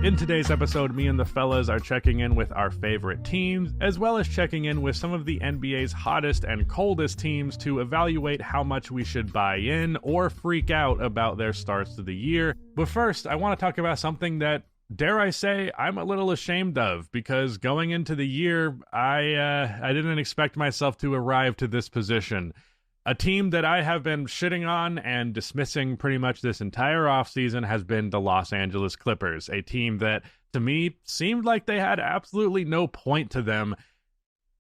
In today's episode, me and the fellas are checking in with our favorite teams, as well as checking in with some of the NBA's hottest and coldest teams to evaluate how much we should buy in or freak out about their starts to the year. But first, I want to talk about something that, dare I say, I'm a little ashamed of, because going into the year, I didn't expect myself to arrive to this position. A team that I have been shitting on and dismissing pretty much this entire offseason has been the Los Angeles Clippers, a team that, to me, seemed like they had absolutely no point to them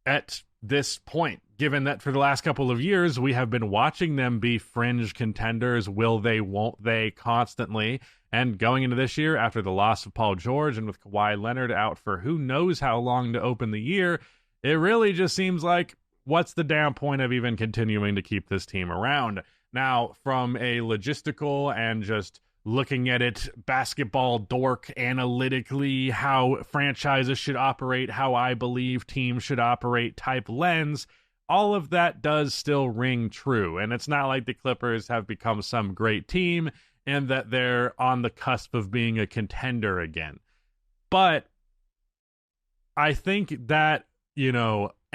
at this point, given that for the last couple of years, we have been watching them be fringe contenders, will they, won't they, constantly. And going into this year, after the loss of Paul George and with Kawhi Leonard out for who knows how long to open the year, it really just seems like, what's the damn point of even continuing to keep this team around? Now, from a logistical and just looking at it basketball dork analytically, how franchises should operate, how I believe teams should operate type lens, all of that does still ring true. And it's not like the Clippers have become some great team and that they're on the cusp of being a contender again. But I think that,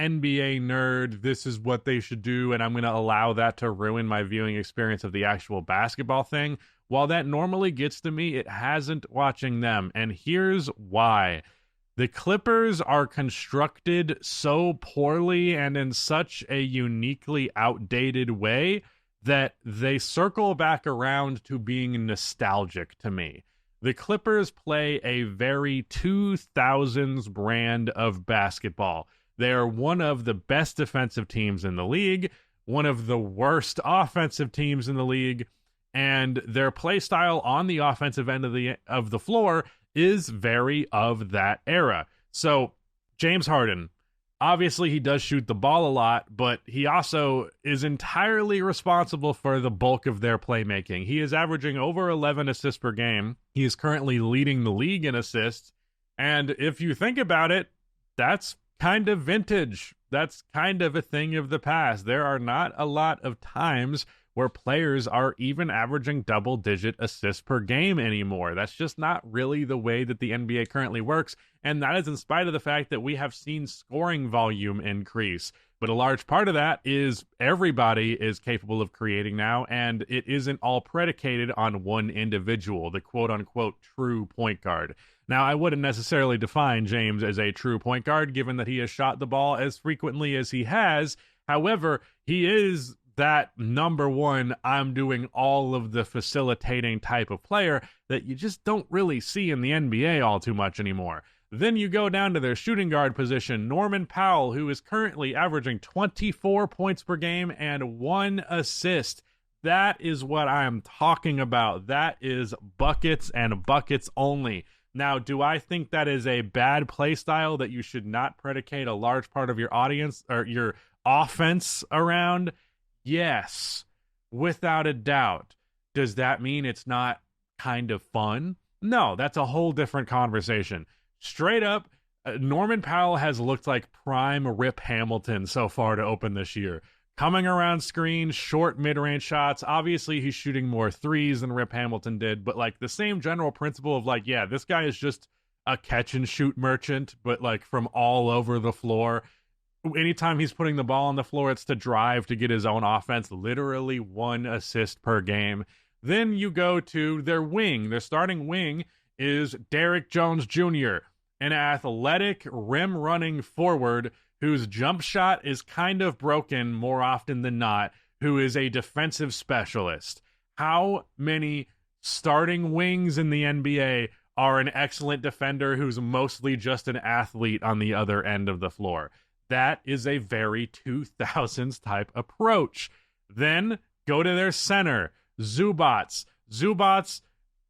NBA nerd, this is what they should do, and I'm going to allow that to ruin my viewing experience of the actual basketball thing. While that normally gets to me, it hasn't watching them, and here's why. The Clippers are constructed so poorly and in such a uniquely outdated way that they circle back around to being nostalgic to me. The Clippers play a very 2000s brand of basketball. They are one of the best defensive teams in the league, one of the worst offensive teams in the league, and their play style on the offensive end of the floor is very of that era. So, James Harden, obviously he does shoot the ball a lot, but he also is entirely responsible for the bulk of their playmaking. He is averaging over 11 assists per game. He is currently leading the league in assists, and if you think about it, that's kind of vintage. That's kind of a thing of the past. There are not a lot of times where players are even averaging double-digit assists per game anymore. That's just not really the way that the NBA currently works, and that is in spite of the fact that we have seen scoring volume increase. But a large part of that is everybody is capable of creating now, and it isn't all predicated on one individual, the quote-unquote true point guard. Now, I wouldn't necessarily define James as a true point guard, given that he has shot the ball as frequently as he has. However, he is that number one, I'm doing all of the facilitating type of player that you just don't really see in the NBA all too much anymore. Then you go down to their shooting guard position, Norman Powell, who is currently averaging 24 points per game and 1 assist. That is what I'm talking about. That is buckets and buckets only. Now, do I think that is a bad play style that you should not predicate a large part of your audience or your offense around? Yes, without a doubt. Does that mean it's not kind of fun? No, that's a whole different conversation. Straight up, Norman Powell has looked like prime Rip Hamilton so far to open this year. Coming around screens, short mid-range shots. Obviously, he's shooting more threes than Rip Hamilton did, but like the same general principle of like, yeah, this guy is just a catch-and-shoot merchant, but like from all over the floor. Anytime he's putting the ball on the floor, it's to drive to get his own offense. Literally 1 assist per game. Then you go to their wing. Their starting wing is Derrick Jones Jr., an athletic, rim-running forward whose jump shot is kind of broken more often than not, who is a defensive specialist. How many starting wings in the NBA are an excellent defender who's mostly just an athlete on the other end of the floor? That is a very 2000s type approach. Then go to their center, Zubats. Zubats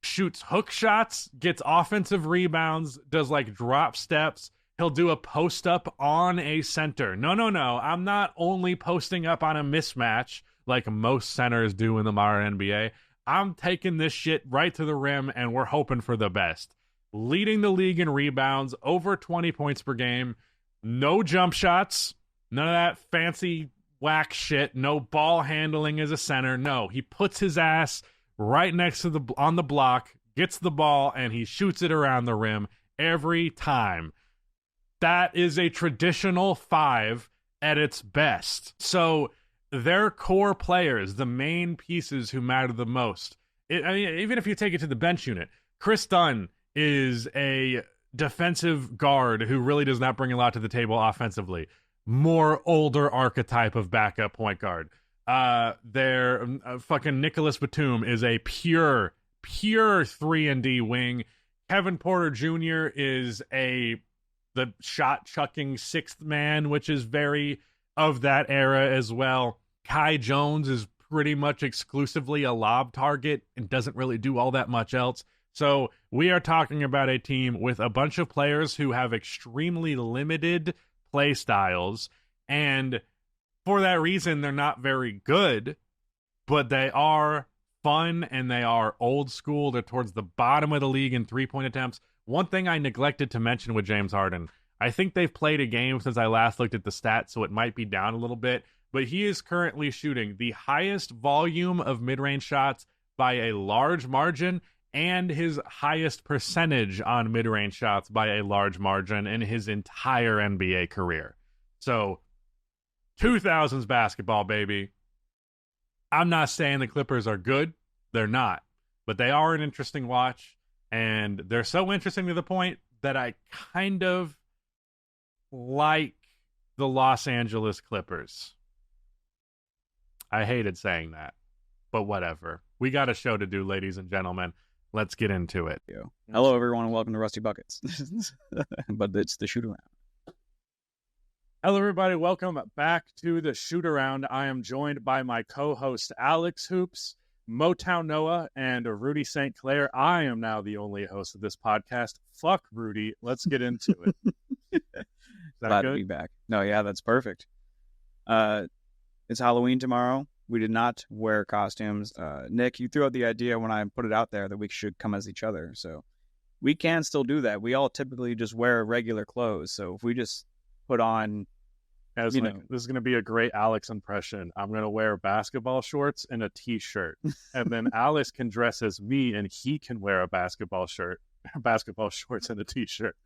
shoots hook shots, gets offensive rebounds, does like drop steps. He'll do a post up on a center. No. I'm not only posting up on a mismatch like most centers do in the modern NBA. I'm taking this shit right to the rim, and we're hoping for the best. Leading the league in rebounds, over 20 points per game. No jump shots. None of that fancy whack shit. No ball handling as a center. No, he puts his ass right next to on the block, gets the ball and he shoots it around the rim every time. That is a traditional 5 at its best. So their core players, the main pieces who matter the most, even if you take it to the bench unit, Chris Dunn is a defensive guard who really does not bring a lot to the table offensively. More older archetype of backup point guard. Their fucking Nicholas Batum is a pure 3-and-D wing. Kevin Porter Jr. is the shot chucking sixth man, which is very of that era as well. Kai Jones is pretty much exclusively a lob target and doesn't really do all that much else. So we are talking about a team with a bunch of players who have extremely limited play styles, and for that reason, they're not very good, but they are fun and they are old school. They're towards the bottom of the league in three-point attempts. One thing I neglected to mention with James Harden, I think they've played a game since I last looked at the stats, so it might be down a little bit, but he is currently shooting the highest volume of mid-range shots by a large margin and his highest percentage on mid-range shots by a large margin in his entire NBA career. So, 2000s basketball, baby. I'm not saying the Clippers are good. They're not. But they are an interesting watch, and they're so interesting to the point that I kind of like the Los Angeles Clippers. I hated saying that, but whatever. We got a show to do, ladies and gentlemen. Let's get into it. Hello, everyone, and welcome to Rusty Buckets. But it's the Shootaround. Hello, everybody. Welcome back to the Shootaround. I am joined by my co-host, AlexHoops, Motown Noah, and Rudy St. Clair. I am now the only host of this podcast. Fuck Rudy. Let's get into it. Is that Glad good? to be back. No, yeah, that's perfect. It's Halloween tomorrow. We did not wear costumes. Nick, you threw out the idea when I put it out there that we should come as each other. So we can still do that. We all typically just wear regular clothes. So if we just put on, this is going to be a great Alex impression. I'm going to wear basketball shorts and a t-shirt. And then Alex can dress as me and he can wear a basketball shorts and a t-shirt.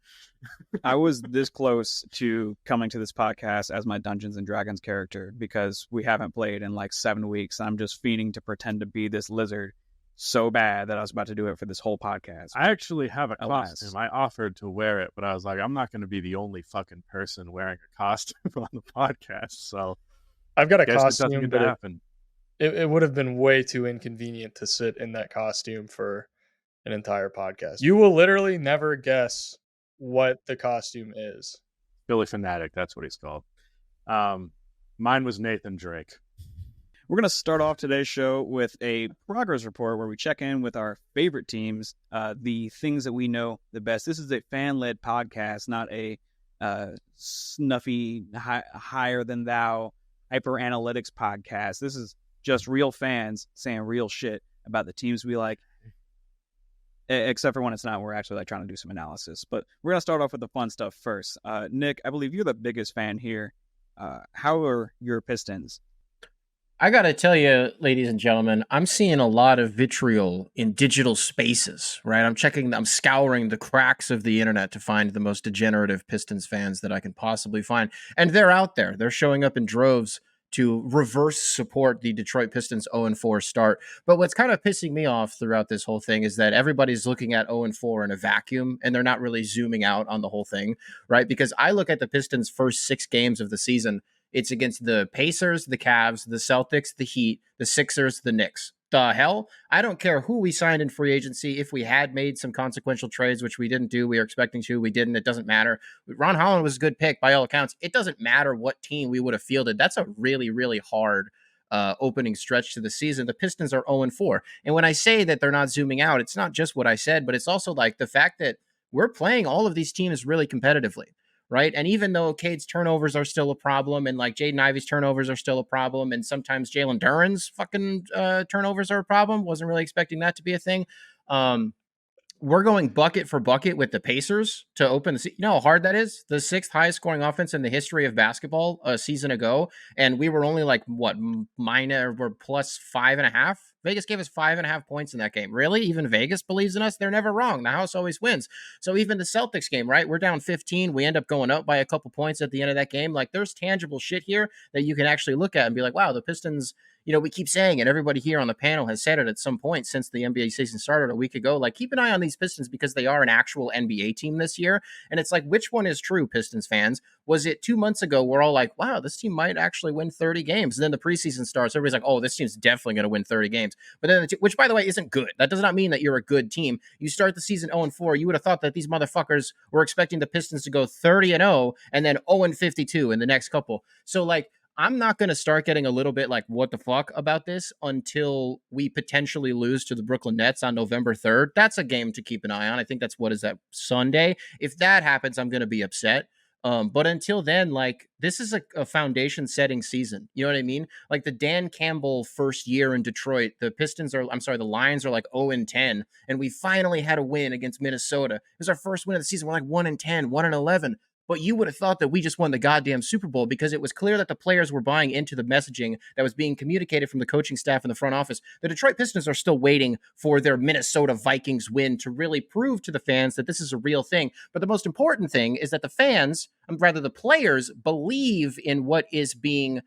I was this close to coming to this podcast as my Dungeons and Dragons character because we haven't played in like 7 weeks. I'm just fiending to pretend to be this lizard so bad that I was about to do it for this whole podcast. I actually have a costume. I offered to wear it, but I was like, I'm not going to be the only fucking person wearing a costume on the podcast. So I've got a costume, but happen. It would have been way too inconvenient to sit in that costume for an entire podcast. You will literally never guess what the costume is. Philly Fanatic, that's what he's called. Mine was Nathan Drake. We're going to start off today's show with a progress report where we check in with our favorite teams, the things that we know the best. This is a fan-led podcast, not a snuffy, higher-than-thou hyper-analytics podcast. This is just real fans saying real shit about the teams we like, except for when it's not. We're actually like trying to do some analysis. But we're going to start off with the fun stuff first. Nick, I believe you're the biggest fan here. How are your Pistons? I got to tell you, ladies and gentlemen, I'm seeing a lot of vitriol in digital spaces, right? I'm scouring the cracks of the internet to find the most degenerative Pistons fans that I can possibly find. And they're out there. They're showing up in droves to reverse support the Detroit Pistons 0-4 start. But what's kind of pissing me off throughout this whole thing is that everybody's looking at 0-4 in a vacuum, and they're not really zooming out on the whole thing, right? Because I look at the Pistons' first 6 games of the season. It's against the Pacers, the Cavs, the Celtics, the Heat, the Sixers, the Knicks. The hell? I don't care who we signed in free agency. If we had made some consequential trades, which we didn't do, we were expecting to, we didn't. It doesn't matter. Ron Holland was a good pick by all accounts. It doesn't matter what team we would have fielded. That's a really, really hard opening stretch to the season. The Pistons are 0-4. And when I say that they're not zooming out, it's not just what I said, but it's also like the fact that we're playing all of these teams really competitively. Right. And even though Cade's turnovers are still a problem and like Jaden Ivey's turnovers are still a problem and sometimes Jalen Duren's fucking turnovers are a problem. Wasn't really expecting that to be a thing. We're going bucket for bucket with the Pacers to open the season. You know how hard that is? The 6th highest scoring offense in the history of basketball a season ago. And we were only like, what, minor or plus 5.5 Vegas gave us 5.5 points in that game. Really? Even Vegas believes in us? They're never wrong. The house always wins. So even the Celtics game, right? We're down 15. We end up going up by a couple points at the end of that game. Like, there's tangible shit here that you can actually look at and be like, wow, the Pistons, we keep saying it. Everybody here on the panel has said it at some point since the NBA season started a week ago. Like, keep an eye on these Pistons because they are an actual NBA team this year. And it's like, which one is true, Pistons fans? Was it 2 months ago we're all like, wow, this team might actually win 30 games? And then the preseason starts. Everybody's like, oh, this team's definitely going to win 30 games. But then, which, by the way, isn't good. That does not mean that you're a good team. You start the season 0-4. You would have thought that these motherfuckers were expecting the Pistons to go 30-0 and then 0-52 in the next couple. So, like, I'm not going to start getting a little bit like, what the fuck about this until we potentially lose to the Brooklyn Nets on November 3rd. That's a game to keep an eye on. I think that's, what is that, Sunday? If that happens, I'm going to be upset. But until then, like, this is a foundation setting season. You know what I mean? Like, the Dan Campbell first year in Detroit, the Lions are like 0-10, and we finally had a win against Minnesota. It was our first win of the season. We're like 1-10, 1-11. But you would have thought that we just won the goddamn Super Bowl because it was clear that the players were buying into the messaging that was being communicated from the coaching staff and the front office. The Detroit Pistons are still waiting for their Minnesota Vikings win to really prove to the fans that this is a real thing. But the most important thing is that the players believe in what is being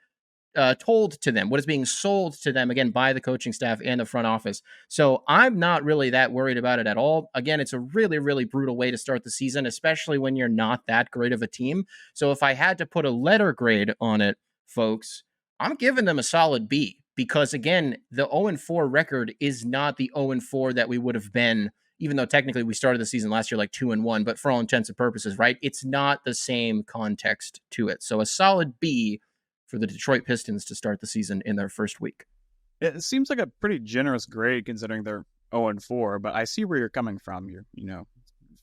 told to them, what is being sold to them, again, by the coaching staff and the front office. So I'm not really that worried about it at all. Again, it's a really, really brutal way to start the season, especially when you're not that great of a team. So if I had to put a letter grade on it, folks, I'm giving them a solid B because, again, the 0-4 record is not the 0-4 that we would have been, even though technically we started the season last year like 2-1, but for all intents and purposes, right? It's not the same context to it. So a solid B for the Detroit Pistons to start the season in their first week. It seems like a pretty generous grade considering they're 0-4, but I see where you're coming from. You're,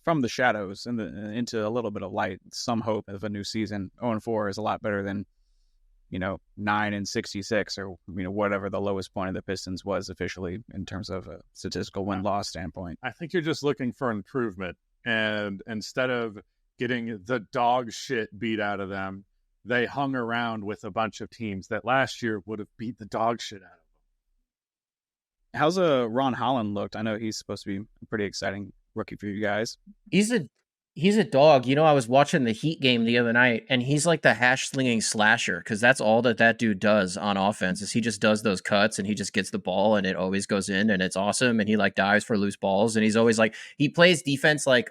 from the shadows and into a little bit of light, some hope of a new season. 0-4 is a lot better than, 9-66 or, whatever the lowest point of the Pistons was officially in terms of a statistical win-loss standpoint. I think you're just looking for improvement. And instead of getting the dog shit beat out of them, they hung around with a bunch of teams that last year would have beat the dog shit out of them. How's Ron Holland looked? I know he's supposed to be a pretty exciting rookie for you guys. He's a dog. I was watching the Heat game the other night, and he's like the hash-slinging slasher because that's all that dude does on offense is he just does those cuts, and he just gets the ball, and it always goes in, and it's awesome, and he like dives for loose balls, and he's always like he plays defense like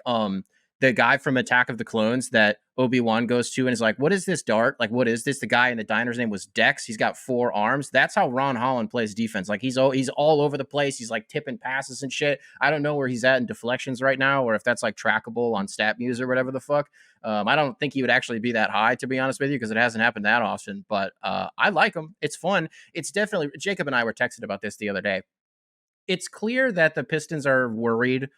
the guy from Attack of the Clones that Obi-Wan goes to and is like, what is this dart? Like, what is this? The guy in the diner's name was Dex. He's got 4 arms. That's how Ron Holland plays defense. Like, he's all over the place. He's like tipping passes and shit. I don't know where he's at in deflections right now or if that's like trackable on StatMuse or whatever the fuck. I don't think he would actually be that high, to be honest with you, because it hasn't happened that often. But I like him. It's fun. It's definitely – Jacob and I were texting about this the other day. It's clear that the Pistons are worried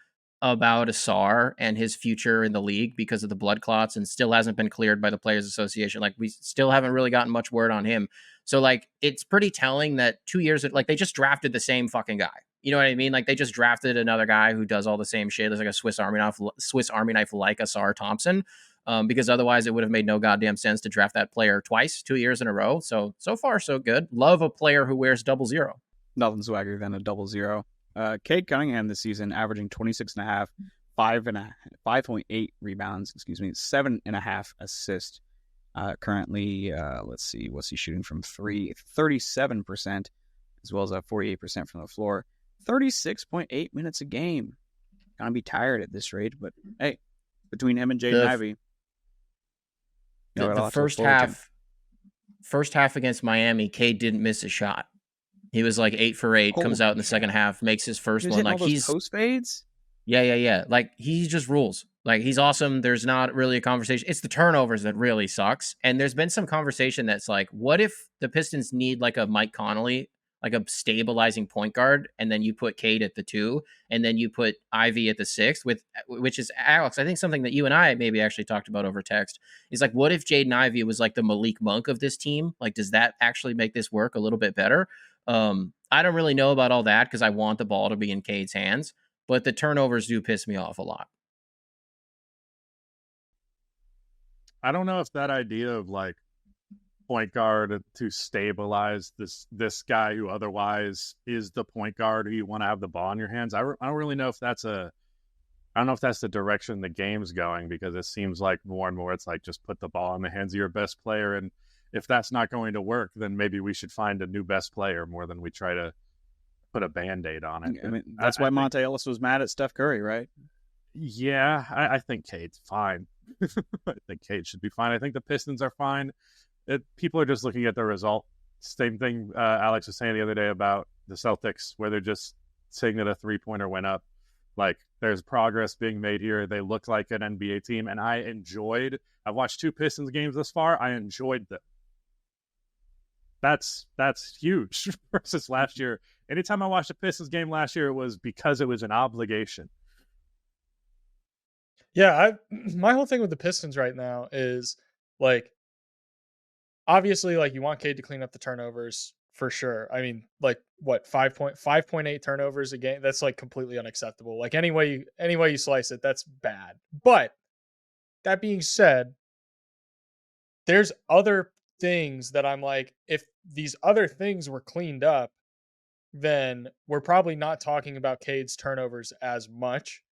about Asar and his future in the league because of the blood clots and still hasn't been cleared by the Players Association. Like, we still haven't really gotten much word on him. So, like, it's pretty telling that 2 years, like, they just drafted the same fucking guy. You know what I mean? Like, they just drafted another guy who does all the same shit. There's like a Swiss Army knife like Asar Thompson, because otherwise it would have made no goddamn sense to draft that player twice, 2 years in a row. So far, so good. Love a player who wears 00. Nothing swaggier than a 00. Cade Cunningham this season averaging 26.5, 5.8 rebounds, 7.5 assists. Currently, let's see, what's he shooting from 3? 37%, as well as 48% from the floor. 36.8 minutes a game. Gonna be tired at this rate, but hey, between him and Jaden Ivey, the first half against Miami, Cade didn't miss a shot. He was like 8 for 8, comes out in the second half, makes his first one. Like, he's post fades. Yeah. Like, he just rules. Like, he's awesome. There's not really a conversation. It's the turnovers that really sucks. And there's been some conversation that's like, what if the Pistons need like a Mike Conley, like a stabilizing point guard, and then you put Cade at the 2, and then you put Ivy at the 6, which is, Alex, I think something that you and I maybe actually talked about over text is like, what if Jaden Ivey was like the Malik Monk of this team? Like, does that actually make this work a little bit better? I don't really know about all that because I want the ball to be in Cade's hands, but the turnovers do piss me off a lot. I don't know if that idea of like point guard to stabilize this guy who otherwise is the point guard who you want to have the ball in your hands. I don't really know if that's I don't know if that's the direction the game's going, because it seems like more and more it's like just put the ball in the hands of your best player, and if that's not going to work, then maybe we should find a new best player more than we try to put a Band-Aid on it. I mean, that's why Monte Ellis was mad at Steph Curry, right? Yeah, I think Cade's fine. I think Cade should be fine. I think the Pistons are fine. People are just looking at the result. Same thing Alex was saying the other day about the Celtics, where they're just saying that a three-pointer went up. Like, there's progress being made here. They look like an NBA team, and I've watched 2 Pistons games thus far. I enjoyed them. That's huge versus last year. Anytime I watched a Pistons game last year, it was because it was an obligation. Yeah, my whole thing with the Pistons right now is, like, obviously, like, you want Cade to clean up the turnovers for sure. I mean, like, what, 5.8 turnovers a game? That's like completely unacceptable. Like, any way you slice it, that's bad. But that being said, there's other things that I'm like, if these other things were cleaned up, then we're probably not talking about Cade's turnovers as much.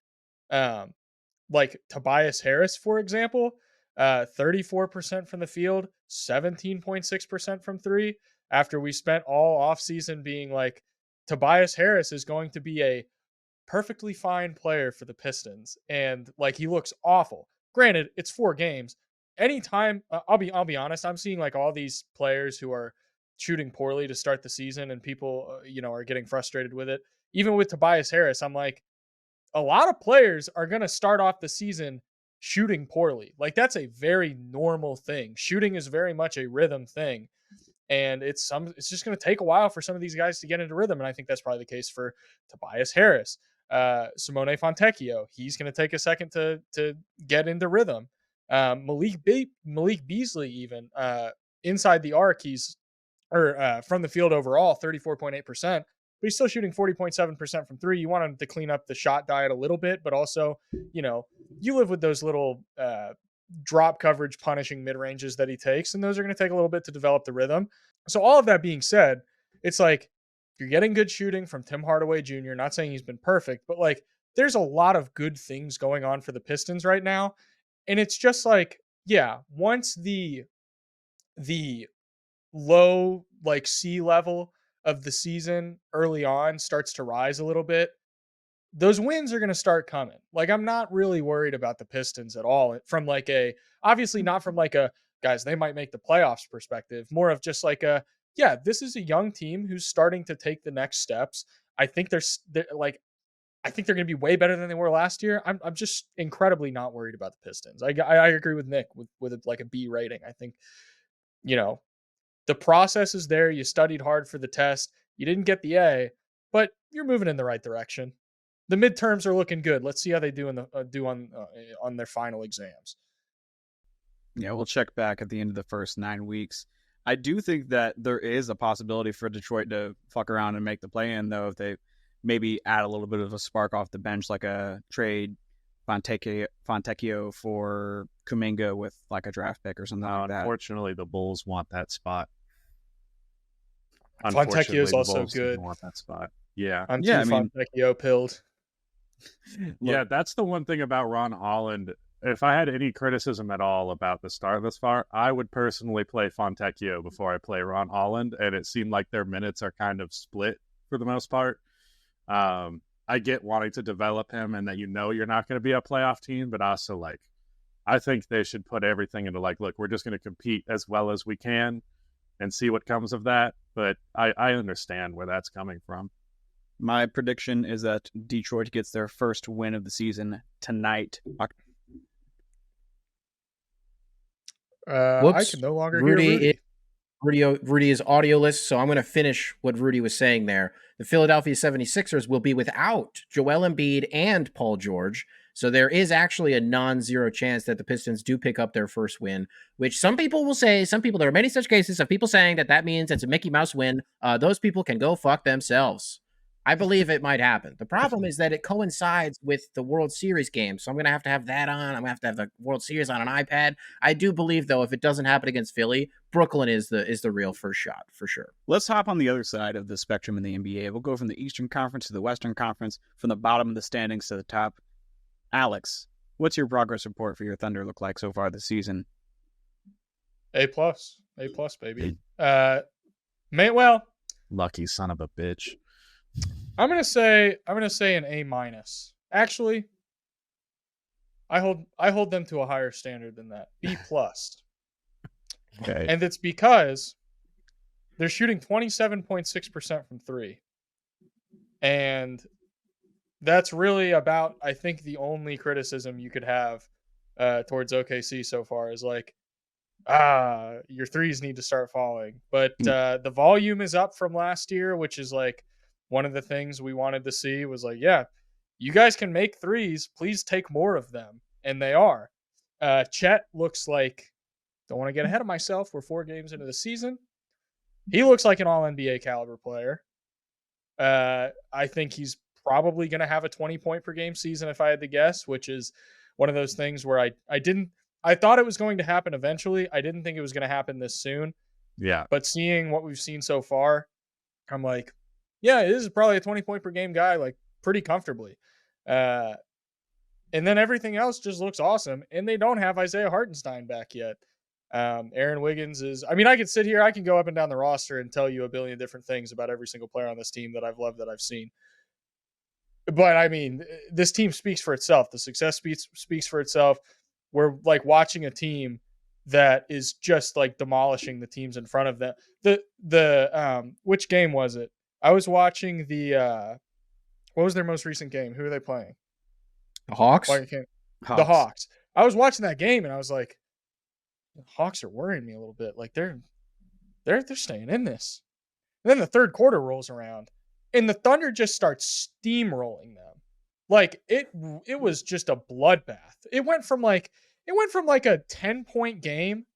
Like Tobias Harris, for example, 34% from the field, 17.6% from three. After we spent all offseason being like, Tobias Harris is going to be a perfectly fine player for the Pistons, and like, he looks awful. Granted, it's 4 games. Anytime, I'll be honest, I'm seeing like all these players who are shooting poorly to start the season, and people, are getting frustrated with it. Even with Tobias Harris, I'm like, a lot of players are going to start off the season shooting poorly. Like, that's a very normal thing. Shooting is very much a rhythm thing. And it's just going to take a while for some of these guys to get into rhythm. And I think that's probably the case for Tobias Harris, Simone Fontecchio. He's going to take a second to get into rhythm. Malik Beasley, even inside the arc, from the field overall, 34.8%. But he's still shooting 40.7% from three. You want him to clean up the shot diet a little bit, but also, you live with those little drop coverage punishing mid-ranges that he takes, and those are going to take a little bit to develop the rhythm. So all of that being said, it's like, you're getting good shooting from Tim Hardaway Jr. Not saying he's been perfect, but like, there's a lot of good things going on for the Pistons right now. And it's just like, yeah, once the low, like, sea level of the season early on starts to rise a little bit, those wins are going to start coming. Like, I'm not really worried about the Pistons at all from like obviously not from like a, guys, they might make the playoffs perspective, more of just like this is a young team who's starting to take the next steps. I think they're going to be way better than they were last year. I'm just incredibly not worried about the Pistons. I agree with Nick with like a B rating. I think, the process is there. You studied hard for the test. You didn't get the A, but you're moving in the right direction. The midterms are looking good. Let's see how they do on their final exams. Yeah, we'll check back at the end of the first 9 weeks. I do think that there is a possibility for Detroit to fuck around and make the play-in, though, if they maybe add a little bit of a spark off the bench, like a trade Fontecchio for Kuminga with like a draft pick or something like that. Unfortunately, the Bulls want that spot. Fontecchio is also good. Want that spot. Yeah. Fontecchio pilled. Yeah, that's the one thing about Ron Holland. If I had any criticism at all about the Star thus far, I would personally play Fontecchio before I play Ron Holland, and it seemed like their minutes are kind of split for the most part. I get wanting to develop him and that you're not going to be a playoff team, but also, like, I think they should put everything into, like, look, we're just going to compete as well as we can and see what comes of that. But I understand where that's coming from. My prediction is that Detroit gets their first win of the season tonight. I can no longer hear Rudy. Rudy is audioless, so I'm going to finish what Rudy was saying there. The Philadelphia 76ers will be without Joel Embiid and Paul George, so there is actually a non-zero chance that the Pistons do pick up their first win, which there are many such cases of people saying that means it's a Mickey Mouse win. Those people can go fuck themselves. I believe it might happen. The problem is that it coincides with the World Series game, so I'm going to have that on. I'm going to have the World Series on an iPad. I do believe, though, if it doesn't happen against Philly, Brooklyn is the real first shot for sure. Let's hop on the other side of the spectrum in the NBA. We'll go from the Eastern Conference to the Western Conference, from the bottom of the standings to the top. Alex, what's your progress report for your Thunder look like so far this season? A+, baby. Well, lucky son of a bitch. I'm gonna say an A-. Actually, I hold them to a higher standard than that. B+. Okay. And it's because they're shooting 27.6% from three. And that's really about, I think, the only criticism you could have towards OKC so far is like, your threes need to start falling. But the volume is up from last year, which is like one of the things we wanted to see was like, yeah, you guys can make threes. Please take more of them. And they are. Chet looks like, don't want to get ahead of myself. We're 4 games into the season. He looks like an all-NBA caliber player. I think he's probably going to have a 20-point per game season if I had to guess, which is one of those things where I thought it was going to happen eventually. I didn't think it was going to happen this soon. Yeah. But seeing what we've seen so far, I'm like, yeah, this is probably a 20-point per game guy, like pretty comfortably. And then everything else just looks awesome. And they don't have Isaiah Hartenstein back yet. Aaron Wiggins is, I mean, I could sit here, I can go up and down the roster and tell you a billion different things about every single player on this team that I've loved, that I've seen. But I mean, this team speaks for itself. The success speaks for itself. We're like watching a team that is just like demolishing the teams in front of them. Which game was it? I was watching what was their most recent game? Who are they playing? The Hawks? The Hawks. I was watching that game and I was like, the Hawks are worrying me a little bit. Like they're staying in this. And then the third quarter rolls around and the Thunder just starts steamrolling them. Like it was just a bloodbath. It went from like a 10-point game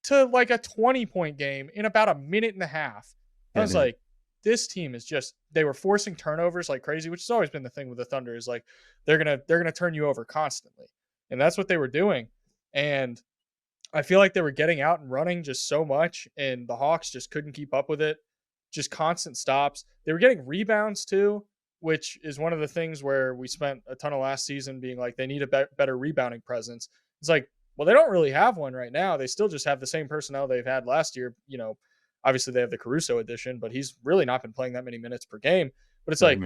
to like a 20-point game in about a minute and a half. I was like, this team is just, they were forcing turnovers like crazy, which has always been the thing with the Thunder, is like they're gonna turn you over constantly. And that's what they were doing. And I feel like they were getting out and running just so much, and the Hawks just couldn't keep up with it. Just constant stops. They were getting rebounds too, which is one of the things where we spent a ton of last season being like, they need a better rebounding presence. It's like, well, they don't really have one right now. They still just have the same personnel they've had last year. You know, obviously they have the Caruso addition, but he's really not been playing that many minutes per game. But it's like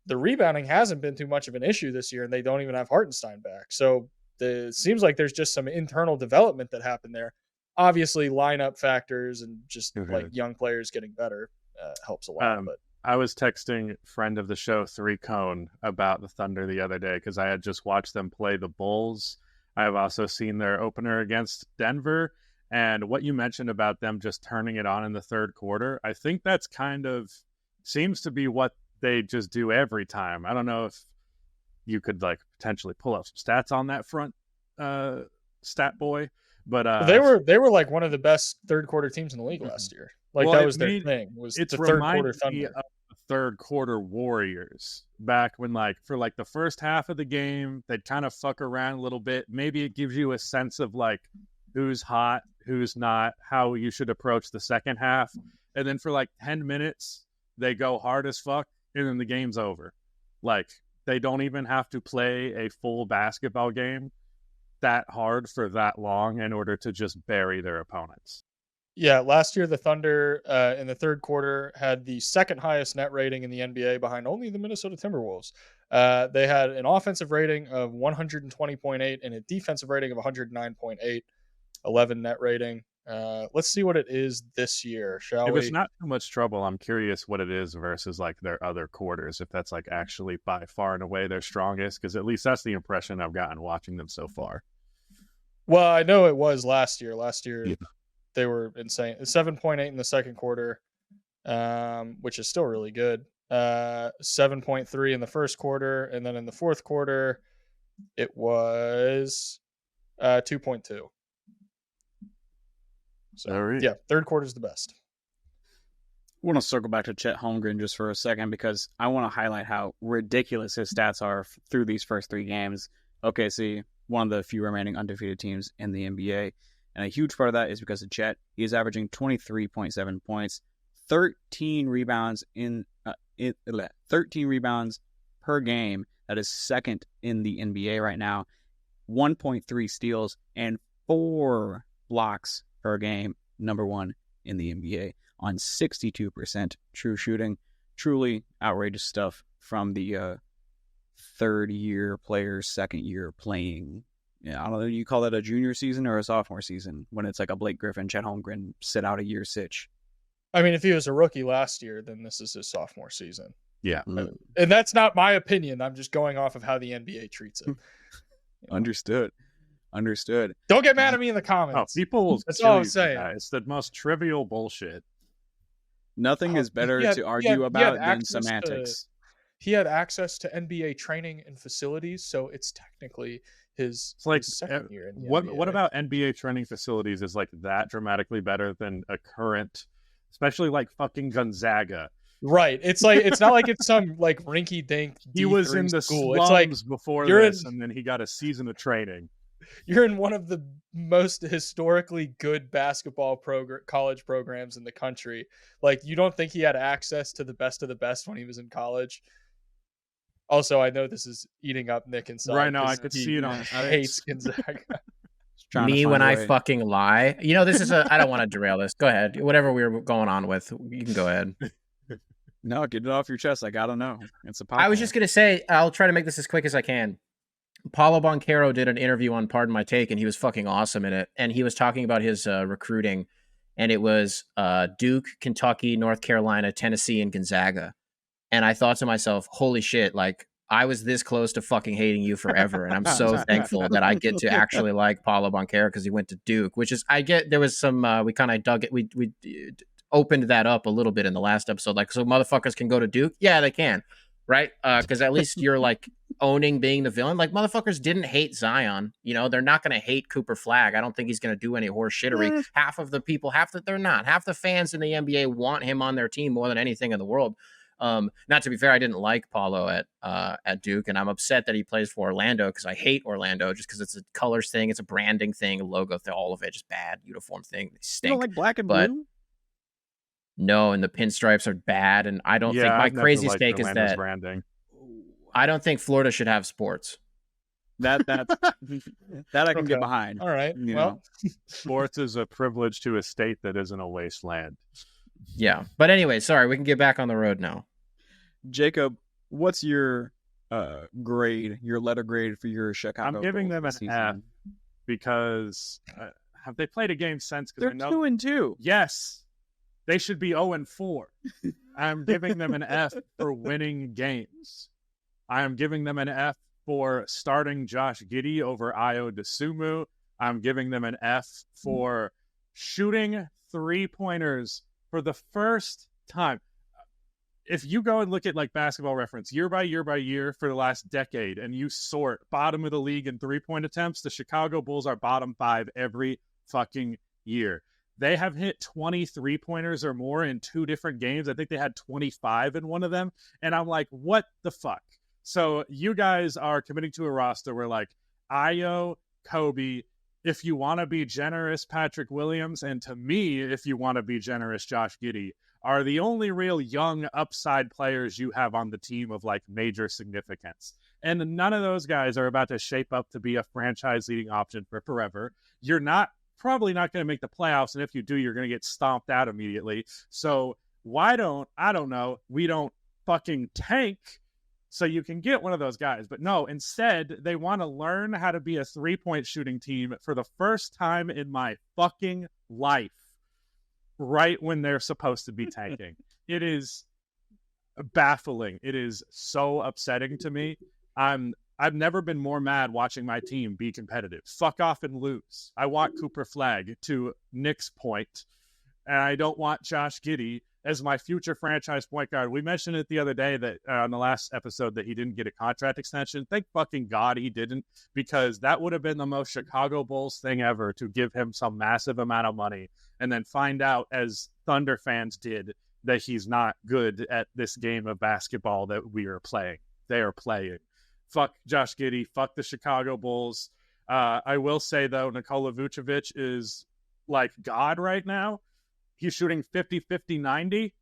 the rebounding hasn't been too much of an issue this year, and they don't even have Hartenstein back. So it seems like there's just some internal development that happened there. Obviously, lineup factors and just like young players getting better helps a lot. But I was texting friend of the show 3 Cone about the Thunder the other day because I had just watched them play the Bulls. I have also seen their opener against Denver. And what you mentioned about them just turning it on in the third quarter, I think that's kind of seems to be what they just do every time. I don't know if you could like potentially pull up some stats on that front, stat boy. But they were like one of the best third quarter teams in the league last year. Like that was their thing. Was the third quarter Thunder. Of the third quarter Warriors back when like for like the first half of the game they'd kind of fuck around a little bit. Maybe it gives you a sense of like who's hot, who's not, how you should approach the second half, and then for like 10 minutes they go hard as fuck, and then the game's over. Like they don't even have to play a full basketball game that hard for that long in order to just bury their opponents. Yeah, last year the Thunder in the third quarter had the second highest net rating in the NBA behind only the Minnesota Timberwolves. They had an offensive rating of 120.8 and a defensive rating of 109.8, 11 net rating. Let's see what it is this year, shall we? If it's not too much trouble, I'm curious what it is versus like their other quarters, if that's like actually by far and away their strongest, because at least that's the impression I've gotten watching them so far. Well, I know it was last year. Yeah. They were insane. 7.8 in the second quarter, which is still really good. 7.3 in the first quarter, and then in the fourth quarter, it was 2.2. So, yeah, third quarter is the best. I want to circle back to Chet Holmgren just for a second because I want to highlight how ridiculous his stats are through these first 3 games. OKC, one of the few remaining undefeated teams in the NBA. And a huge part of that is because of Chet. He is averaging 23.7 points, 13 rebounds 13 rebounds per game. That is second in the NBA right now. 1.3 steals and 4 blocks per game. Number 1 in the NBA on 62% true shooting. Truly outrageous stuff from the third-year players, second-year playing. Yeah, I don't know. You call that a junior season or a sophomore season when it's like a Blake Griffin, Chet Holmgren sit out a year sitch? I mean, if he was a rookie last year, then this is his sophomore season. Yeah. And that's not my opinion. I'm just going off of how the NBA treats it. Understood. Don't get mad at me in the comments. Oh, people will That's kill all I'm you for saying. that. It's the most trivial bullshit. Nothing is better to argue about than semantics. He had access to NBA training and facilities, so it's technically his second year in the NBA. What about NBA training facilities is like that dramatically better than a current, especially like fucking Gonzaga? Right. It's like it's not like it's some like rinky dink. He was in the school. slums It's like before this, and then he got a season of training. You're in one of the most historically good basketball college programs in the country. Like, you don't think he had access to the best of the best when he was in college? Also, I know this is eating up Nick inside. Right now, I could see it on his face. Hates Gonzaga. Me when I fucking lie. You know, this is I don't want to derail this. Go ahead. Whatever we're going on with, you can go ahead. No, get it off your chest. I gotta know. It's a podcast. I was just gonna say, I'll try to make this as quick as I can. Paulo Banchero did an interview on Pardon My Take, and he was fucking awesome in it. And he was talking about his recruiting, and it was Duke, Kentucky, North Carolina, Tennessee, and Gonzaga. And I thought to myself, holy shit, like, I was this close to fucking hating you forever. And I'm so thankful that I get to actually like Paulo Banchero because he went to Duke, which is, I get, there was some, we kind of dug it. We opened that up a little bit in the last episode. Like, so motherfuckers can go to Duke? Yeah, they can. Right? Because at least you're like owning being the villain. Like, motherfuckers didn't hate Zion. You know, they're not going to hate Cooper Flagg. I don't think he's going to do any horse shittery. Half of the people, they're not. Half the fans in the NBA want him on their team more than anything in the world. Not to be fair, I didn't like Paulo at Duke, and I'm upset that he plays for Orlando because I hate Orlando just because it's a colors thing, it's a branding thing, a logo thing, all of it, just bad uniform thing. They stink. You don't like black and blue? No, and the pinstripes are bad, and I don't think my crazy take is that branding. I don't think Florida should have sports. That I can get behind. All right. You well, know. Sports is a privilege to a state that isn't a wasteland. Yeah, but anyway, sorry, we can get back on the road now. Jacob, what's your grade, your letter grade for your Chicago? I'm giving Bulls them an season? F because have they played a game since? They're 2-2. Yes, they should be 0-4. I'm giving them an F for winning games. I am giving them an F for starting Josh Giddey over Ayo Dosunmu. I'm giving them an F for shooting 3-pointers for the first time. If you go and look at like Basketball Reference year by year for the last decade, and you sort bottom of the league in 3-point attempts, the Chicago Bulls are bottom 5 every fucking year. They have hit 23 pointers or more in 2 different games. I think they had 25 in one of them. And I'm like, what the fuck? So you guys are committing to a roster where like Ayo, Kobe, if you want to be generous, Patrick Williams, and to me, if you want to be generous, Josh Giddey, are the only real young upside players you have on the team of like major significance. And none of those guys are about to shape up to be a franchise leading option for forever. You're probably not going to make the playoffs. And if you do, you're going to get stomped out immediately. So why don't we don't fucking tank so you can get one of those guys? But no, instead, they want to learn how to be a 3-point shooting team for the first time in my fucking life, right when they're supposed to be tanking. It is baffling. It is so upsetting to me. I've never been more mad watching my team be competitive. Fuck off and lose. I want Cooper Flagg, to Nick's point, and I don't want Josh Giddey as my future franchise point guard. We mentioned it the other day that on the last episode that he didn't get a contract extension. Thank fucking God he didn't, because that would have been the most Chicago Bulls thing ever to give him some massive amount of money and then find out, as Thunder fans did, that he's not good at this game of basketball that we are playing. They are playing. Fuck Josh Giddey. Fuck the Chicago Bulls. I will say, though, Nikola Vucevic is like God right now. He's shooting 50-50-90.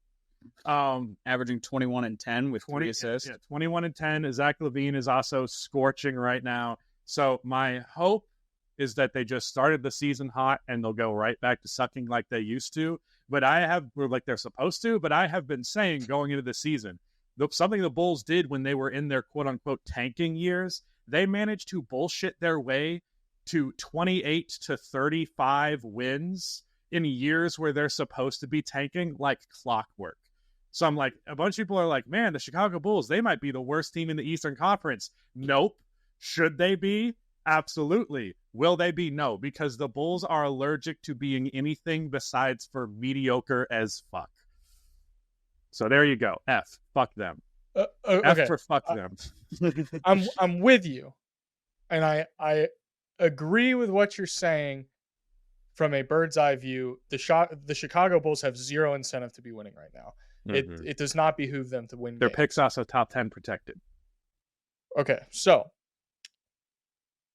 Averaging 21 and 10 with 3 assists. Yeah, 21 and 10. Zach LaVine is also scorching right now. So my hope is that they just started the season hot and they'll go right back to sucking like they used to. But like they're supposed to. But I have been saying going into the season, something the Bulls did when they were in their quote unquote tanking years, they managed to bullshit their way to 28 to 35 wins in years where they're supposed to be tanking like clockwork. So I'm like, a bunch of people are like, man, the Chicago Bulls, they might be the worst team in the Eastern Conference. Nope. Should they be? Absolutely. Will they be? No, because the Bulls are allergic to being anything besides for mediocre as fuck. So there you go. F. Fuck them. Okay. F for fuck them. I'm with you. And I agree with what you're saying from a bird's eye view. The Chicago Bulls have zero incentive to be winning right now. Mm-hmm. It does not behoove them to win Their games. picks also top 10 protected. Okay, so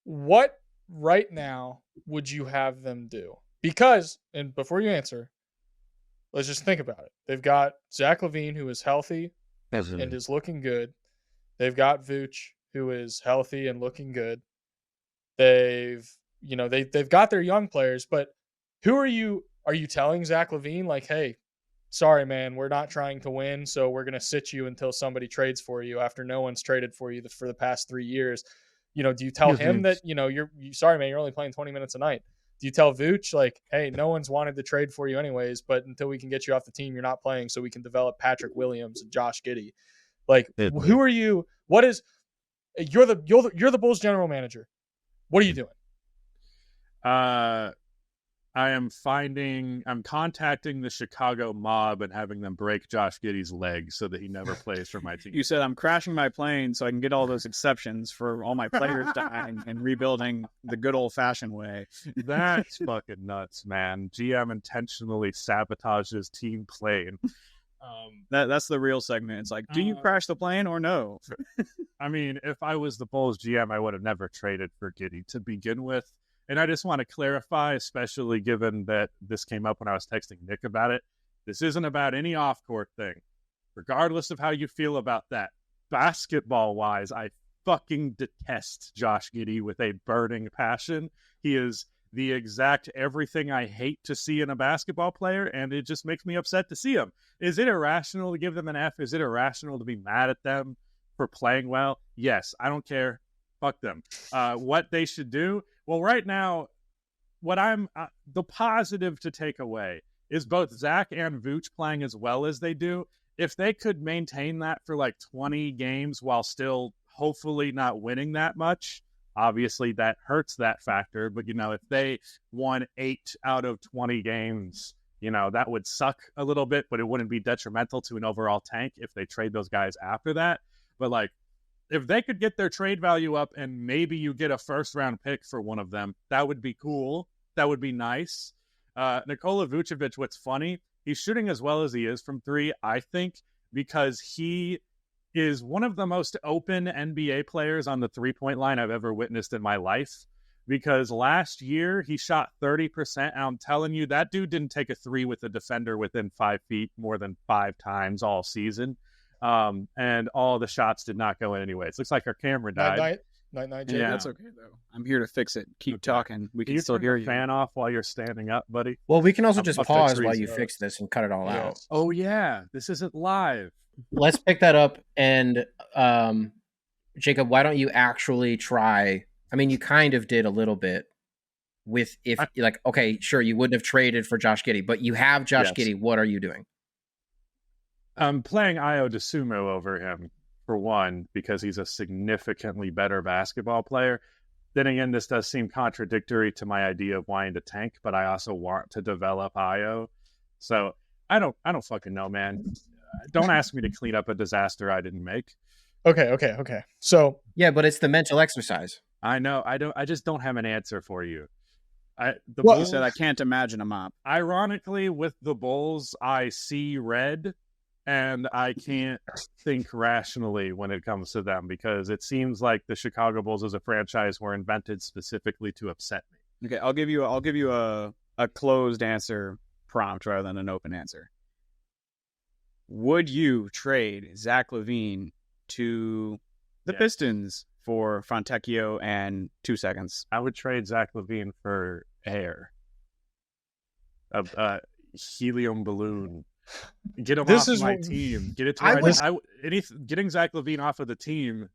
what right now would you have them do? Because, and before you answer, let's just think about it. They've got Zach LaVine, who is healthy and is looking good. They've got Vooch, who is healthy and looking good. They've got their young players, but who are you telling Zach LaVine, like, hey, sorry, man, we're not trying to win, so we're going to sit you until somebody trades for you after no one's traded for you for the past 3 years? Do you tell him that, you're sorry, man, you're only playing 20 minutes a night? Do you tell Vooch, like, hey, no one's wanted to trade for you anyways, but until we can get you off the team, you're not playing, so we can develop Patrick Williams and Josh Giddey? Like, who are you? What is you're the Bulls general manager. What are you doing? I'm contacting the Chicago mob and having them break Josh Giddey's leg so that he never plays for my team. You said I'm crashing my plane so I can get all those exceptions for all my players dying and rebuilding the good old-fashioned way. That's fucking nuts, man. GM intentionally sabotages team plane. That's the real segment. It's like, do you crash the plane or no? I mean, if I was the Bulls GM, I would have never traded for Giddey to begin with. And I just want to clarify, especially given that this came up when I was texting Nick about it, this isn't about any off-court thing. Regardless of how you feel about that, basketball-wise, I fucking detest Josh Giddey with a burning passion. He is the exact everything I hate to see in a basketball player, and it just makes me upset to see him. Is it irrational to give them an F? Is it irrational to be mad at them for playing well? Yes, I don't care. Fuck them. What they should do? Well, right now, what the positive to take away is both Zach and Vooch playing as well as they do. If they could maintain that for like 20 games while still hopefully not winning that much, obviously that hurts that factor. But, if they won 8 out of 20 games, that would suck a little bit, but it wouldn't be detrimental to an overall tank if they trade those guys after that. But like, if they could get their trade value up and maybe you get a first-round pick for one of them, that would be cool. That would be nice. Nikola Vucevic, what's funny, he's shooting as well as he is from 3, I think, because he is one of the most open NBA players on the three-point line I've ever witnessed in my life. Because last year, he shot 30%. And I'm telling you, that dude didn't take a 3 with a defender within 5 feet more than 5 times all season. And all the shots did not go in anyways. Looks like our camera died. Night, yeah, that's okay though. I'm here to fix it. Keep talking. We can still hear you. Fan off while you're standing up, buddy. Well, we can also just pause while you fix this and cut it all out. Oh yeah, this isn't live. Let's pick that up. And Jacob, why don't you actually try? I mean, you kind of did a little bit with okay, sure, you wouldn't have traded for Josh Giddey, but you have Josh Giddey. What are you doing? I'm playing Ayo DeSumo over him, for one, because he's a significantly better basketball player. Then again, this does seem contradictory to my idea of wanting to tank, but I also want to develop Ayo. So I don't fucking know, man. Don't ask me to clean up a disaster I didn't make. Okay. So yeah, but it's the mental exercise. I know. I just don't have an answer for you. Bulls said I can't imagine a mop. Ironically, with the Bulls, I see red. and I can't think rationally when it comes to them because it seems like the Chicago Bulls as a franchise were invented specifically to upset me. Okay, I'll give you a closed answer prompt rather than an open answer. Would you trade Zach LaVine to the Pistons for Fontecchio and 2 seconds? I would trade Zach LaVine for air. A helium balloon. Get him off my team. Get it to getting Zach LaVine off of the team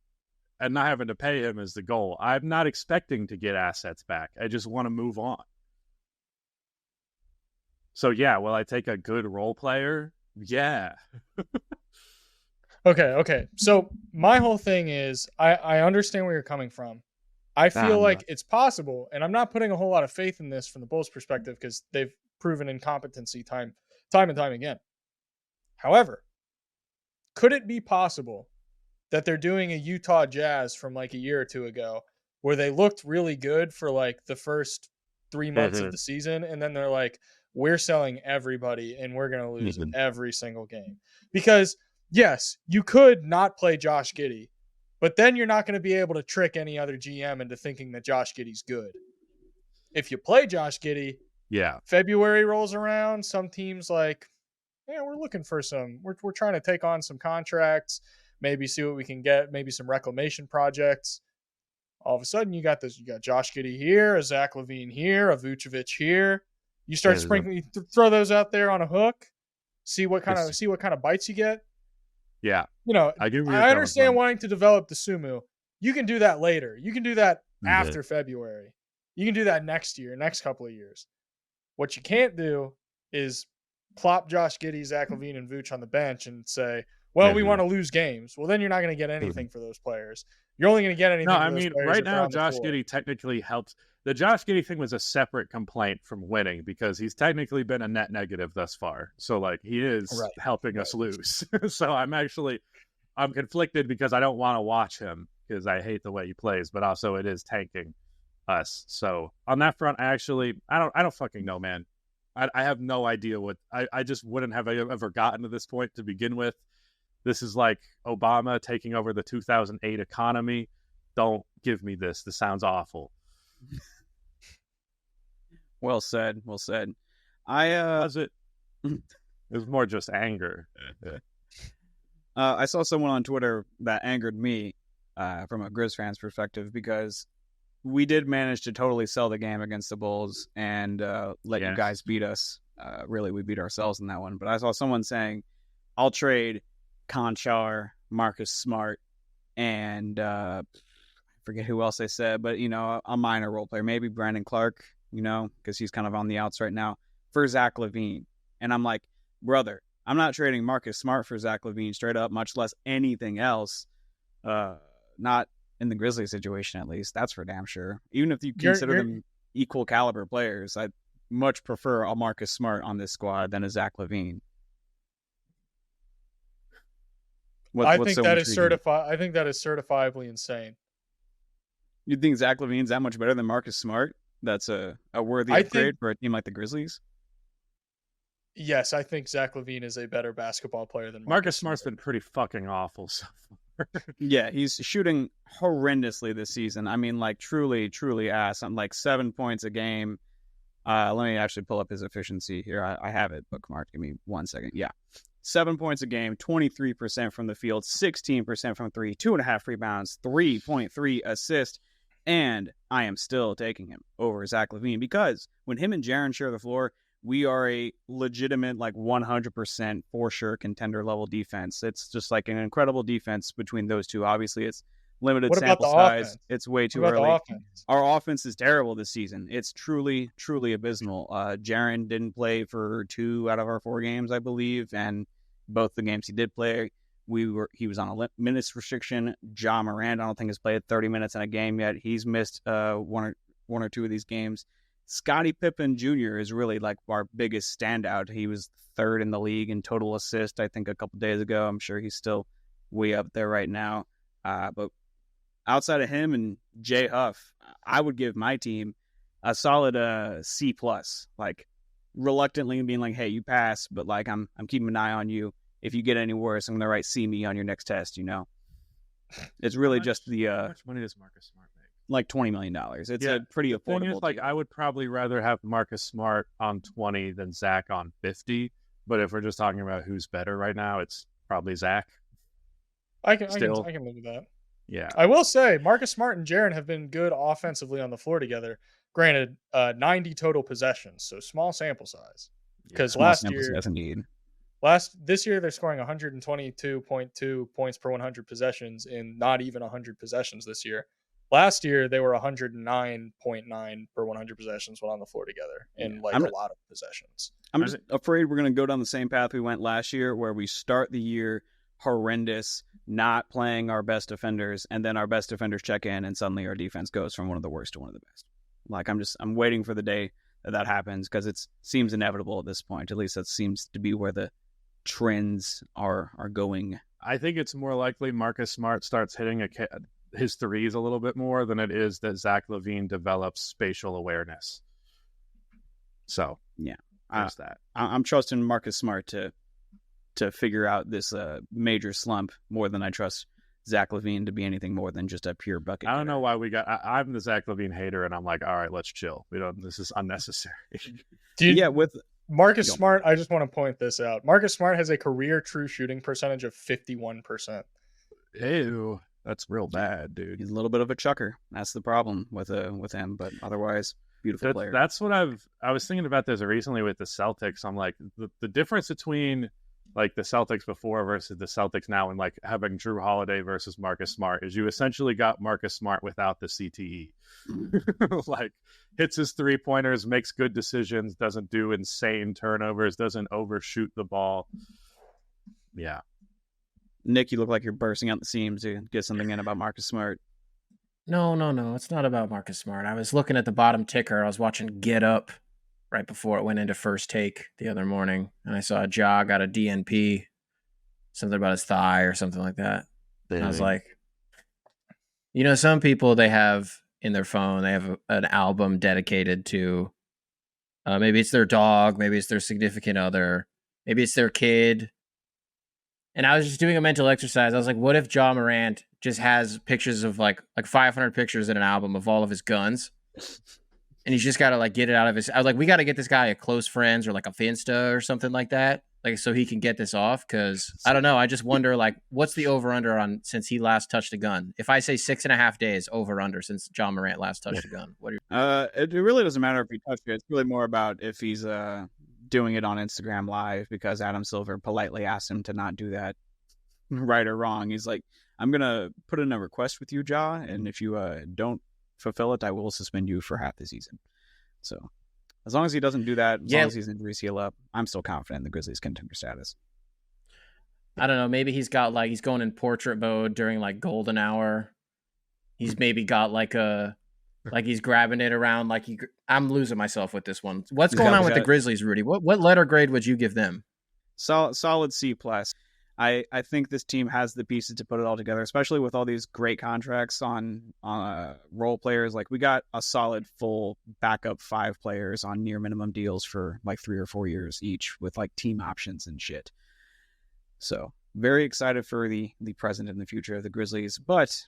and not having to pay him is the goal. I'm not expecting to get assets back. I just want to move on. So yeah, will I take a good role player? Yeah. Okay. So my whole thing is I understand where you're coming from. I feel like it's possible, and I'm not putting a whole lot of faith in this from the Bulls' perspective because they've proven incompetency time and time again. However, could it be possible that they're doing a Utah Jazz from like a year or two ago where they looked really good for like the first 3 months of the season, and then they're like, we're selling everybody and we're going to lose every single game? Because yes, you could not play Josh Giddey, but then you're not going to be able to trick any other GM into thinking that Josh Giddey's good. If you play Josh Giddey, February rolls around, some teams like, yeah, we're looking for we're trying to take on some contracts, maybe see what we can get, maybe some reclamation projects. All of a sudden you got Josh Giddey here, a Zach LaVine here, a Vucevic here. You start sprinkling, you throw those out there on a hook, see what kind of bites you get. Yeah. I understand wanting to develop the Sumu. You can do that later. You can do that after February. You can do that next year, next couple of years. What you can't do is plop Josh Giddey, Zach LaVine, and Vooch on the bench and say, well, we want to lose games. Well, then you're not going to get anything for those players. You're only going to get anything for those players. Right now, Josh Giddey technically helps. The Josh Giddey thing was a separate complaint from winning because he's technically been a net negative thus far. So, like, he is helping us lose. So I'm conflicted because I don't want to watch him because I hate the way he plays, but also it is tanking us. So on that front, I don't fucking know, man. I have no idea I just wouldn't have ever gotten to this point to begin with. This is like Obama taking over the 2008 economy. Don't give me this. This sounds awful. Well said. Was it? It was more just anger. I saw someone on Twitter that angered me from a Grizz fan's perspective because we did manage to totally sell the game against the Bulls and let you guys beat us. Really, we beat ourselves in that one. But I saw someone saying, I'll trade Conchar, Marcus Smart, and I forget who else they said, but, a minor role player, maybe Brandon Clark, because he's kind of on the outs right now, for Zach LaVine. And I'm like, brother, I'm not trading Marcus Smart for Zach LaVine straight up, much less anything else. Not in the Grizzlies situation, at least. That's for damn sure. Even if you consider them equal caliber players, I'd much prefer a Marcus Smart on this squad than a Zach LaVine. I think that is certifiably insane. You think Zach LaVine's that much better than Marcus Smart? That's a worthy upgrade for a team like the Grizzlies? Yes, I think Zach LaVine is a better basketball player than Marcus Smart's been pretty fucking awful so far. Yeah, he's shooting horrendously this season. I mean, like, truly, truly ass. I'm like 7 points a game. Let me actually pull up his efficiency here. I have it bookmarked. Give me 1 second. Yeah. 7 points a game, 23% from the field, 16% from three, 2.5 rebounds, 3.3 assists, and I am still taking him over Zach LaVine because when him and Jaren share the floor, we are a legitimate, like 100% for sure contender level defense. It's just like an incredible defense between those two. Obviously, it's limited sample size. Offense? It's way too early. Our offense is terrible this season. It's truly, truly abysmal. Jaren didn't play for 2 out of our 4 games, I believe, and both the games he did play, he was on a minutes restriction. Ja Morant, I don't think has played 30 minutes in a game yet. He's missed one or two of these games. Scottie Pippen Jr. is really like our biggest standout. He was 3rd in the league in total assist, I think, a couple days ago. I'm sure he's still way up there right now. But outside of him and Jay Huff, I would give my team a solid C+. Like, reluctantly being like, hey, you pass, but like I'm keeping an eye on you. if you get any worse, I'm going to write "see me" on your next test. It's really just the how much money does Marcus Smart make? like $20 million. It's a pretty affordable. Thing is, like, team. I would probably rather have Marcus Smart on 20 than Zach on 50. But if we're just talking about who's better right now, it's probably Zach. I can live with that. Yeah. I will say Marcus Smart and Jaren have been good offensively on the floor together. Granted, 90 total possessions, so small sample size. Because this year they're scoring 122.2 points per 100 possessions in not even 100 possessions this year. Last year they were 109.9 per 100 possessions when on the floor together in a lot of possessions. I'm just afraid we're going to go down the same path we went last year, where we start the year horrendous, not playing our best defenders, and then our best defenders check in, and suddenly our defense goes from one of the worst to one of the best. Like, I'm waiting for the day that happens, because it seems inevitable at this point. At least that seems to be where the trends are going. I think it's more likely Marcus Smart starts hitting his threes a little bit more than it is that Zach LaVine develops spatial awareness. So yeah, there's that. I'm trusting Marcus Smart to figure out this major slump more than I trust Zach LaVine to be anything more than just a pure bucket. I don't know why I'm the Zach LaVine hater, and I'm like, all right, let's chill. This is unnecessary. With Marcus Smart, I just want to point this out. Marcus Smart has a career true shooting percentage of 51%. Ew, that's real bad, dude. He's a little bit of a chucker. That's the problem with him, but otherwise, beautiful player. That's what I was thinking about this recently with the Celtics. I'm like, the difference between like the Celtics before versus the Celtics now, and like having Drew Holiday versus Marcus Smart, is you essentially got Marcus Smart without the CTE. Like, hits his 3-pointers, makes good decisions, doesn't do insane turnovers, doesn't overshoot the ball. Yeah. Nick, you look like you're bursting out the seams to get something in about Marcus Smart. No. It's not about Marcus Smart. I was looking at the bottom ticker. I was watching Get Up right before it went into First Take the other morning, and I saw Ja got a DNP, something about his thigh or something like that. And I was like, some people, they have in their phone, they have an album dedicated to maybe it's their dog, maybe it's their significant other, maybe it's their kid. And I was just doing a mental exercise. I was like, what if Ja Morant just has pictures of like 500 pictures in an album of all of his guns? And he's just got to like get it out of his. I was like, we got to get this guy a close friends or like a Finsta or something like that, like so he can get this off. Because I don't know. I just wonder, like, what's the over under on since he last touched a gun? If I say 6.5 days over under since Ja Morant last touched a gun, what? It really doesn't matter if he touched it. It's really more about if he's doing it on Instagram Live, because Adam Silver politely asked him to not do that, right or wrong. He's like, I'm gonna put in a request with you, Ja, and if you don't fulfill it, I will suspend you for half the season. So as long as he doesn't do that, as long as his injuries heal up, I'm still confident in the Grizzlies' contender status. I don't know. Maybe he's got he's going in portrait mode during like golden hour. He's maybe got he's grabbing it around I'm losing myself with this one. What's going on with the Grizzlies, Rudy? What letter grade would you give them? Solid C+. I think this team has the pieces to put it all together, especially with all these great contracts on role players. Like, we got a solid full backup 5 players on near minimum deals for like 3 or 4 years each, with like team options and shit. So very excited for the present and the future of the Grizzlies. But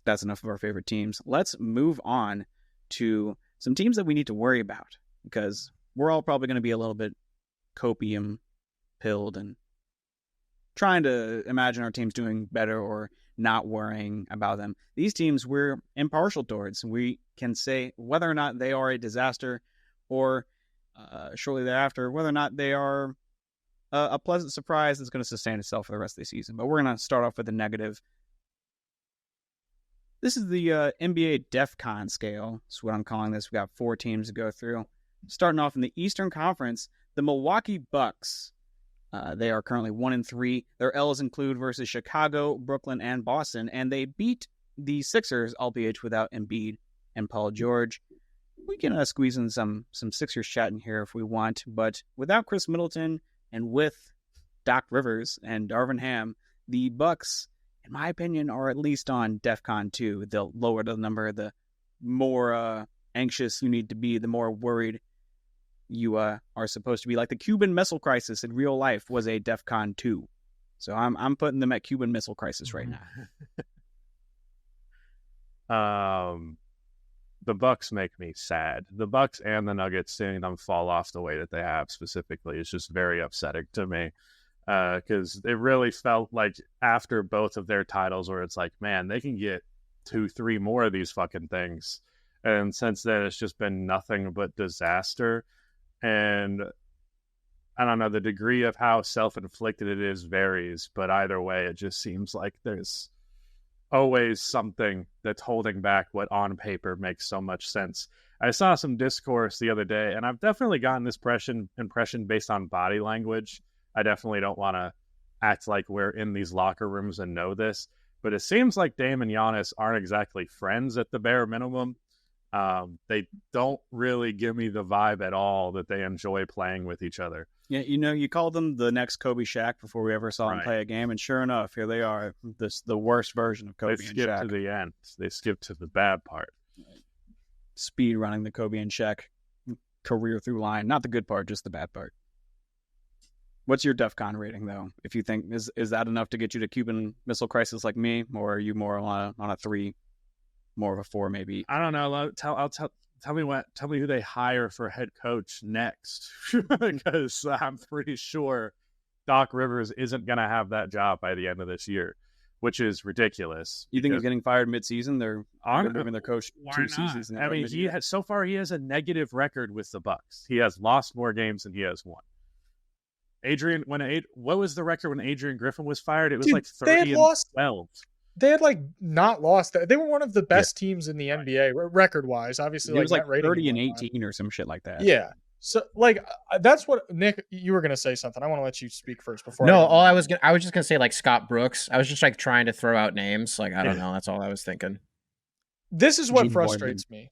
that's enough of our favorite teams. Let's move on to some teams that we need to worry about, because we're all probably going to be a little bit copium pilled and trying to imagine our teams doing better or not worrying about them. These teams we're impartial towards. We can say whether or not they are a disaster, or shortly thereafter, whether or not they are a pleasant surprise that's going to sustain itself for the rest of the season. But we're going to start off with a negative. This is the NBA DEFCON scale. That's what I'm calling this. We got 4 teams to go through. Starting off in the Eastern Conference, the Milwaukee Bucks. They are currently 1-3. Their L's include versus Chicago, Brooklyn, and Boston, and they beat the Sixers, albeit without Embiid and Paul George. We can squeeze in some Sixers chat in here if we want, but without Chris Middleton and with Doc Rivers and Darvin Ham, the Bucks, in my opinion, are at least on DEFCON 2. The lower the number, the more anxious you need to be, the more worried you are supposed to be like the Cuban Missile Crisis in real life was a DEFCON 2. So I'm putting them at Cuban Missile Crisis right now. The Bucks make me sad. The Bucks and the Nuggets, seeing them fall off the way that they have specifically is just very upsetting to me. Because it really felt like after both of their titles where it's like, man, they can get 2-3 more of these fucking things. And since then, it's just been nothing but disaster. And I don't know, the degree of how self-inflicted it is varies. But either way, it just seems like there's always something that's holding back what on paper makes so much sense. I saw some discourse the other day, and I've definitely gotten this impression based on body language. I definitely don't want to act like we're in these locker rooms and know this, but it seems like Dame and Giannis aren't exactly friends at the bare minimum. They don't really give me the vibe at all that they enjoy playing with each other. Yeah, you called them the next Kobe Shaq before we ever saw them play a game, and sure enough, here they are, the worst version of Kobe and Shaq. They skip to the end. They skip to the bad part. Speed running the Kobe and Shaq career through line. Not the good part, just the bad part. What's your DEFCON rating, though? If you think, is that enough to get you to Cuban Missile Crisis like me, or are you more on a 3, more of a 4 maybe? I don't know. Tell me who they hire for head coach next, because I'm pretty sure Doc Rivers isn't going to have that job by the end of this year, which is ridiculous. You think he's getting fired mid-season? They're moving their coach 2 seasons. I mean, so far he has a negative record with the Bucks. He has lost more games than he has won. What was the record when Adrian Griffin was fired? It was like 30-12. They had not lost. They were one of the best teams in the NBA record-wise. Obviously, it was like 30-18 or some shit like that. Yeah. So that's what Nick. You were gonna say something. I want to let you speak first before. No, I was just gonna say Scott Brooks. I was just trying to throw out names. I don't know. That's all I was thinking. This is what frustrates me.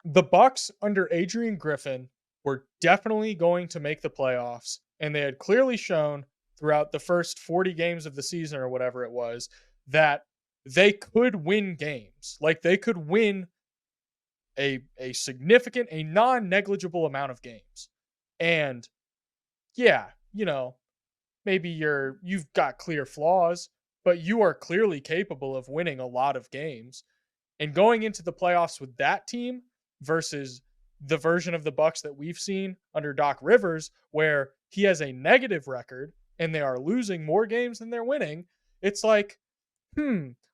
The Bucks under Adrian Griffin were definitely going to make the playoffs, and they had clearly shown throughout the first 40 games of the season or whatever it was that they could win games. They could win a significant, a non-negligible amount of games. And yeah, maybe you've got clear flaws, but you are clearly capable of winning a lot of games. And going into the playoffs with that team versus the version of the Bucks that we've seen under Doc Rivers, where he has a negative record and they are losing more games than they're winning, it's like,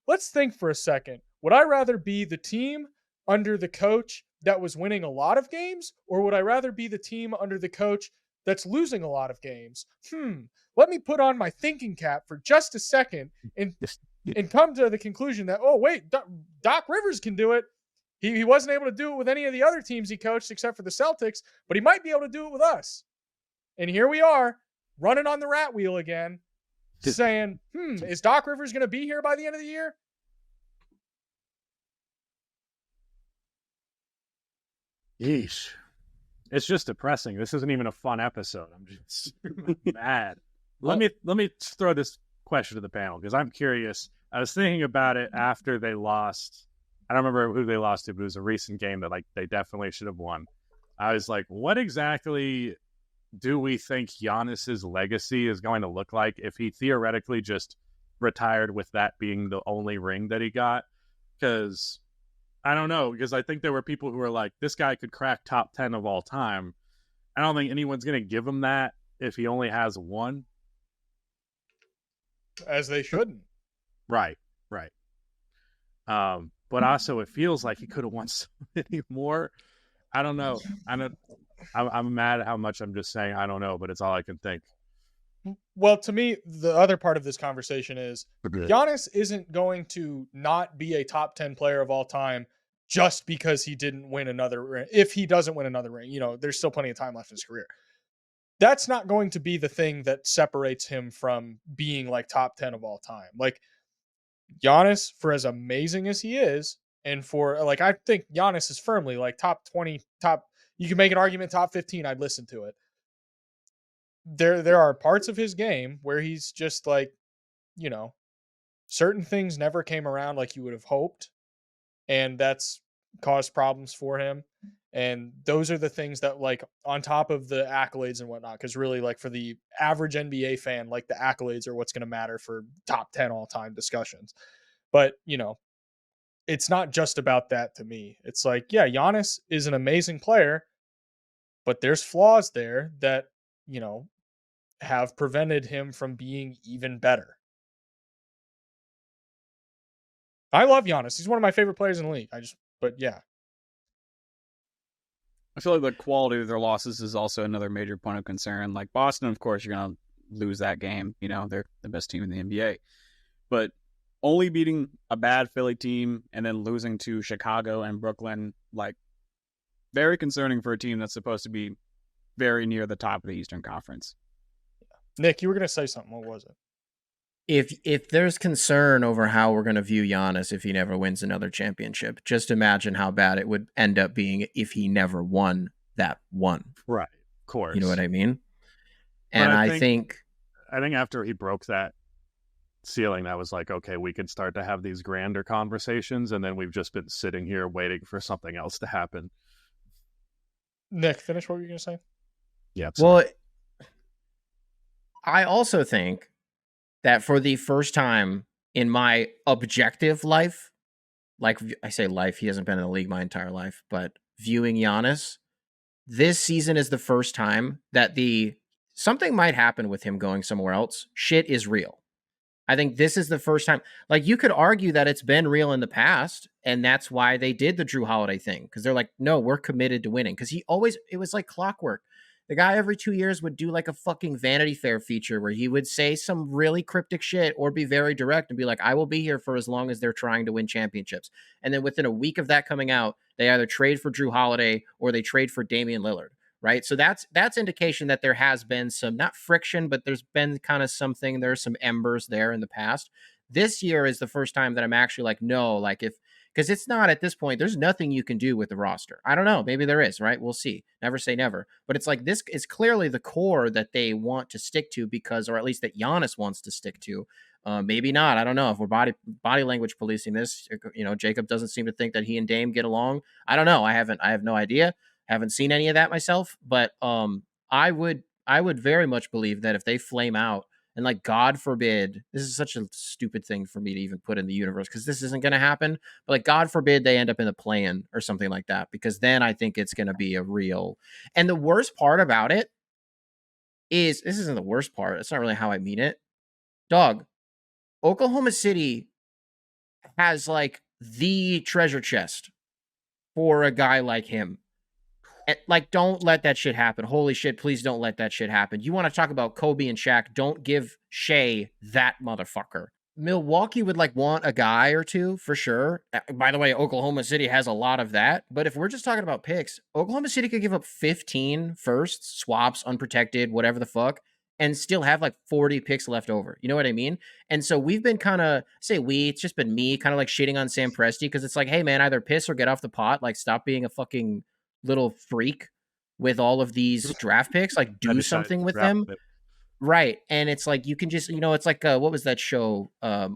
let's think for a second. Would I rather be the team under the coach that was winning a lot of games, or would I rather be the team under the coach that's losing a lot of games? Let me put on my thinking cap for just a second and come to the conclusion that, oh, wait, Doc Rivers can do it. He wasn't able to do it with any of the other teams he coached except for the Celtics, but he might be able to do it with us. And here we are, running on the rat wheel again, saying, is Doc Rivers going to be here by the end of the year? Yeesh. It's just depressing. This isn't even a fun episode. I'm just mad. Let me throw this question to the panel because I'm curious. I was thinking about it after they lost. I don't remember who they lost to, but it was a recent game that they definitely should have won. I was like, what exactly do we think Giannis's legacy is going to look like if he theoretically just retired with that being the only ring that he got? Because I don't know, because I think there were people who were like, this guy could crack top 10 of all time. I don't think anyone's going to give him that if he only has one. As they shouldn't. Right. But also it feels like he could have won so many more. I don't know. I'm mad at how much I'm just saying I don't know, but it's all I can think. Well, to me, the other part of this conversation is Giannis isn't going to not be a top 10 player of all time just because he didn't win another ring. If he doesn't win another ring, there's still plenty of time left in his career. That's not going to be the thing that separates him from being top 10 of all time. Giannis, for as amazing as he is, and for I think Giannis is firmly top 20, you can make an argument top 15, I'd listen to it. There are parts of his game where he's just certain things never came around like you would have hoped. And that's caused problems for him. And those are the things that, like, on top of the accolades and whatnot, because really, like, for the average NBA fan, like, the accolades are what's going to matter for top 10 all time discussions. But, it's not just about that to me. It's like, yeah, Giannis is an amazing player, but there's flaws there that, have prevented him from being even better. I love Giannis. He's one of my favorite players in the league. But yeah. I feel like the quality of their losses is also another major point of concern. Like Boston, of course, you're going to lose that game. They're the best team in the NBA. But only beating a bad Philly team and then losing to Chicago and Brooklyn, like, very concerning for a team that's supposed to be very near the top of the Eastern Conference. Nick, you were going to say something. What was it? If there's concern over how we're going to view Giannis if he never wins another championship, just imagine how bad it would end up being if he never won that one. Right. Of course. You know what I mean? And I think after he broke that ceiling, that was like, okay, we could start to have these grander conversations, and then we've just been sitting here waiting for something else to happen. Nick, finish what you were going to say. Yeah. Well, I also think that for the first time in my objective life, like I say life, he hasn't been in the league my entire life, but viewing Giannis, this season is the first time that something might happen with him going somewhere else. Shit is real. I think this is the first time. Like, you could argue that it's been real in the past, and that's why they did the Drew Holiday thing, because they're like, no, we're committed to winning. Because it was like clockwork. The guy every 2 years would do like a fucking Vanity Fair feature where he would say some really cryptic shit or be very direct and be like, I will be here for as long as they're trying to win championships. And then within a week of that coming out, they either trade for Drew Holiday or they trade for Damian Lillard. Right. So that's indication that there has been some, not friction, but there's been kind of something, there's some embers there in the past. This year is the first time that I'm actually like, no, like because it's not at this point, there's nothing you can do with the roster. I don't know. Maybe there is, right? We'll see. Never say never. But it's like, this is clearly the core that they want to stick to or at least that Giannis wants to stick to. Maybe not. I don't know if we're body language policing this. Jacob doesn't seem to think that he and Dame get along. I don't know. I have no idea. Haven't seen any of that myself, but I would very much believe that if they flame out, and like, God forbid, this is such a stupid thing for me to even put in the universe because this isn't going to happen, but like, God forbid they end up in the play-in or something like that, because then I think it's going to be a real. And the worst part about it is, this isn't the worst part. It's not really how I mean it. Dog, Oklahoma City has like the treasure chest for a guy like him. Like, don't let that shit happen. Holy shit, please don't let that shit happen. You want to talk about Kobe and Shaq, don't give Shea that motherfucker. Milwaukee would like want a guy or two for sure. By the way, Oklahoma City has a lot of that. But if we're just talking about picks, Oklahoma City could give up 15 firsts, swaps, unprotected, whatever the fuck, and still have like 40 picks left over. You know what I mean? And so we've been it's just been me kind of like shitting on Sam Presti, because it's like, hey man, either piss or get off the pot. Like, stop being a fucking little freak with all of these draft picks. Like, do something with them. Right. And it's like, you can just, it's like, what was that show?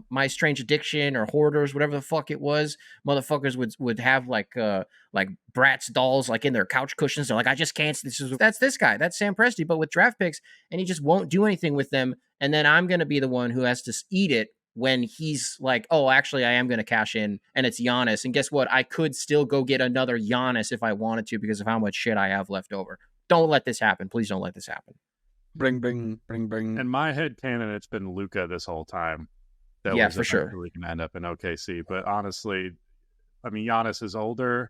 My Strange Addiction or Hoarders, whatever the fuck it was. Motherfuckers would have like Bratz dolls like in their couch cushions. They're like, I just can't. That's this guy. That's Sam Presti, but with draft picks, and he just won't do anything with them. And then I'm going to be the one who has to eat it when he's like, oh, actually, I am going to cash in, and it's Giannis. And guess what? I could still go get another Giannis if I wanted to, because of how much shit I have left over. Don't let this happen. Please don't let this happen. Bring. In my head canon, it's been Luka this whole time. Yeah, for sure. We can end up in OKC. But honestly, I mean, Giannis is older.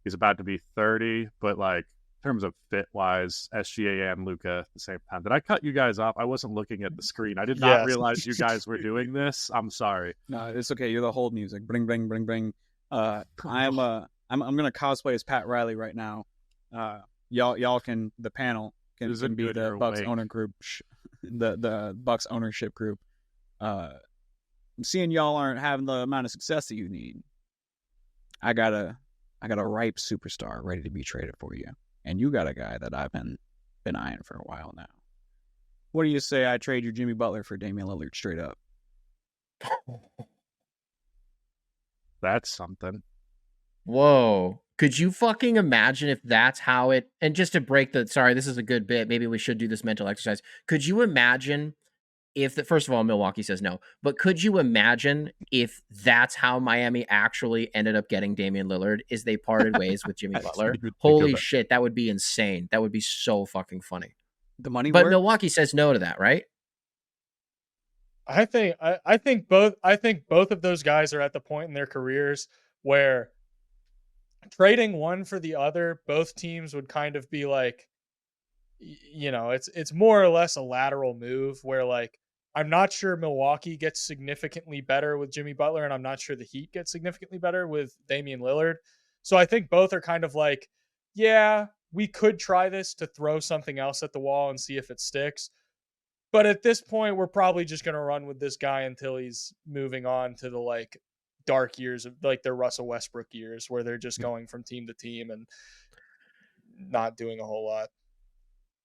He's about to be 30. But like, in terms of fit-wise, SGA and Luka at the same time. Did I cut you guys off? I wasn't looking at the screen. I did not realize you guys were doing this. I'm sorry. No, it's okay. You're the hold music. Bring. I'm gonna cosplay as Pat Riley right now. Y'all can, the panel can be the Bucks owner group, the Bucks ownership group. I'm seeing y'all aren't having the amount of success that you need. I got a ripe superstar ready to be traded for you. And you got a guy that I've been eyeing for a while now. What do you say I trade your Jimmy Butler for Damian Lillard straight up? That's something. Whoa. Could you fucking imagine if that's how it, and just to break the, sorry, this is a good bit. Maybe we should do this mental exercise. Could you imagine if the, first of all, Milwaukee says no, but could you imagine if that's how Miami actually ended up getting Damian Lillard, is they parted ways with Jimmy Butler? Holy shit. That would be insane. That would be so fucking funny. The money But work? Milwaukee says no to that, right? I think both of those guys are at the point in their careers where trading one for the other, both teams would kind of be like, it's more or less a lateral move where, like, I'm not sure Milwaukee gets significantly better with Jimmy Butler, and I'm not sure the Heat get significantly better with Damian Lillard. So I think both are kind of like, yeah, we could try this to throw something else at the wall and see if it sticks. But at this point, we're probably just going to run with this guy until he's moving on to the, like, dark years of, like, their Russell Westbrook years where they're just going from team to team and not doing a whole lot.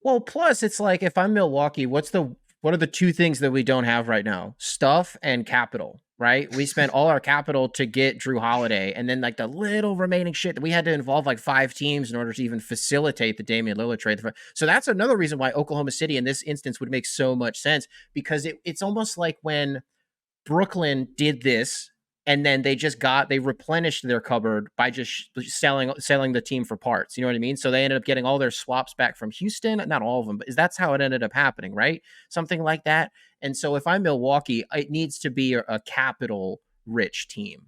Well, plus it's like, if I'm Milwaukee, what are the two things that we don't have right now? Stuff and capital, right? We spent all our capital to get Drew Holiday, and then like the little remaining shit that we had to involve like 5 teams in order to even facilitate the Damian Lillard trade. So that's another reason why Oklahoma City in this instance would make so much sense, because it's almost like when Brooklyn did this, and then they replenished their cupboard by just selling the team for parts. You know what I mean? So they ended up getting all their swaps back from Houston. Not all of them, but that's how it ended up happening, right? Something like that. And so if I'm Milwaukee, it needs to be a capital rich team,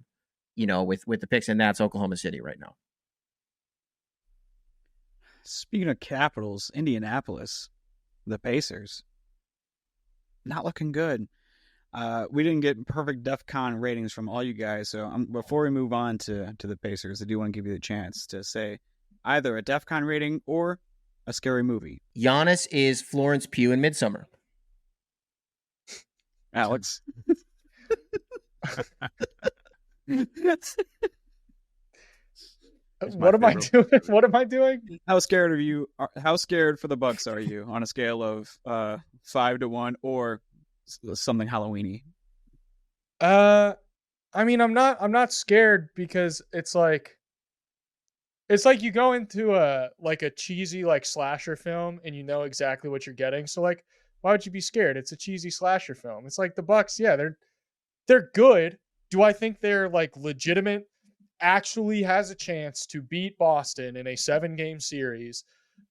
with the picks, and that's Oklahoma City right now. Speaking of capitals, Indianapolis, the Pacers, not looking good. We didn't get perfect DEF CON ratings from all you guys, so before we move on to the Pacers, I do want to give you the chance to say either a DEF CON rating or a scary movie. Giannis is Florence Pugh in Midsommar. Alex. What am I doing? What am I doing? How scared for the Bucks are you on a scale of 5 to 1 or something Halloween-y? I mean, I'm not scared, because it's like you go into a cheesy, like, slasher film and you know exactly what you're getting. So, like, why would you be scared? It's a cheesy slasher film. It's like the Bucks, yeah, they're good. Do I think they're, like, legitimate, actually has a chance to beat Boston in a 7-game series?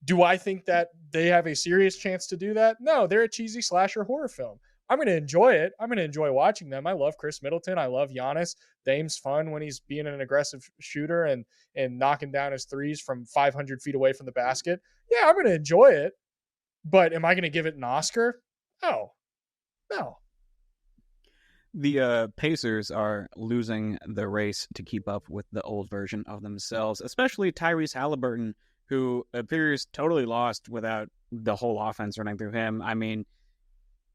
Do I think that they have a serious chance to do that? No, they're a cheesy slasher horror film. I'm going to enjoy it. I'm going to enjoy watching them. I love Chris Middleton. I love Giannis. Dame's fun when he's being an aggressive shooter and knocking down his threes from 500 feet away from the basket. Yeah, I'm going to enjoy it. But am I going to give it an Oscar? No. The Pacers are losing the race to keep up with the old version of themselves, especially Tyrese Halliburton, who appears totally lost without the whole offense running through him. I mean,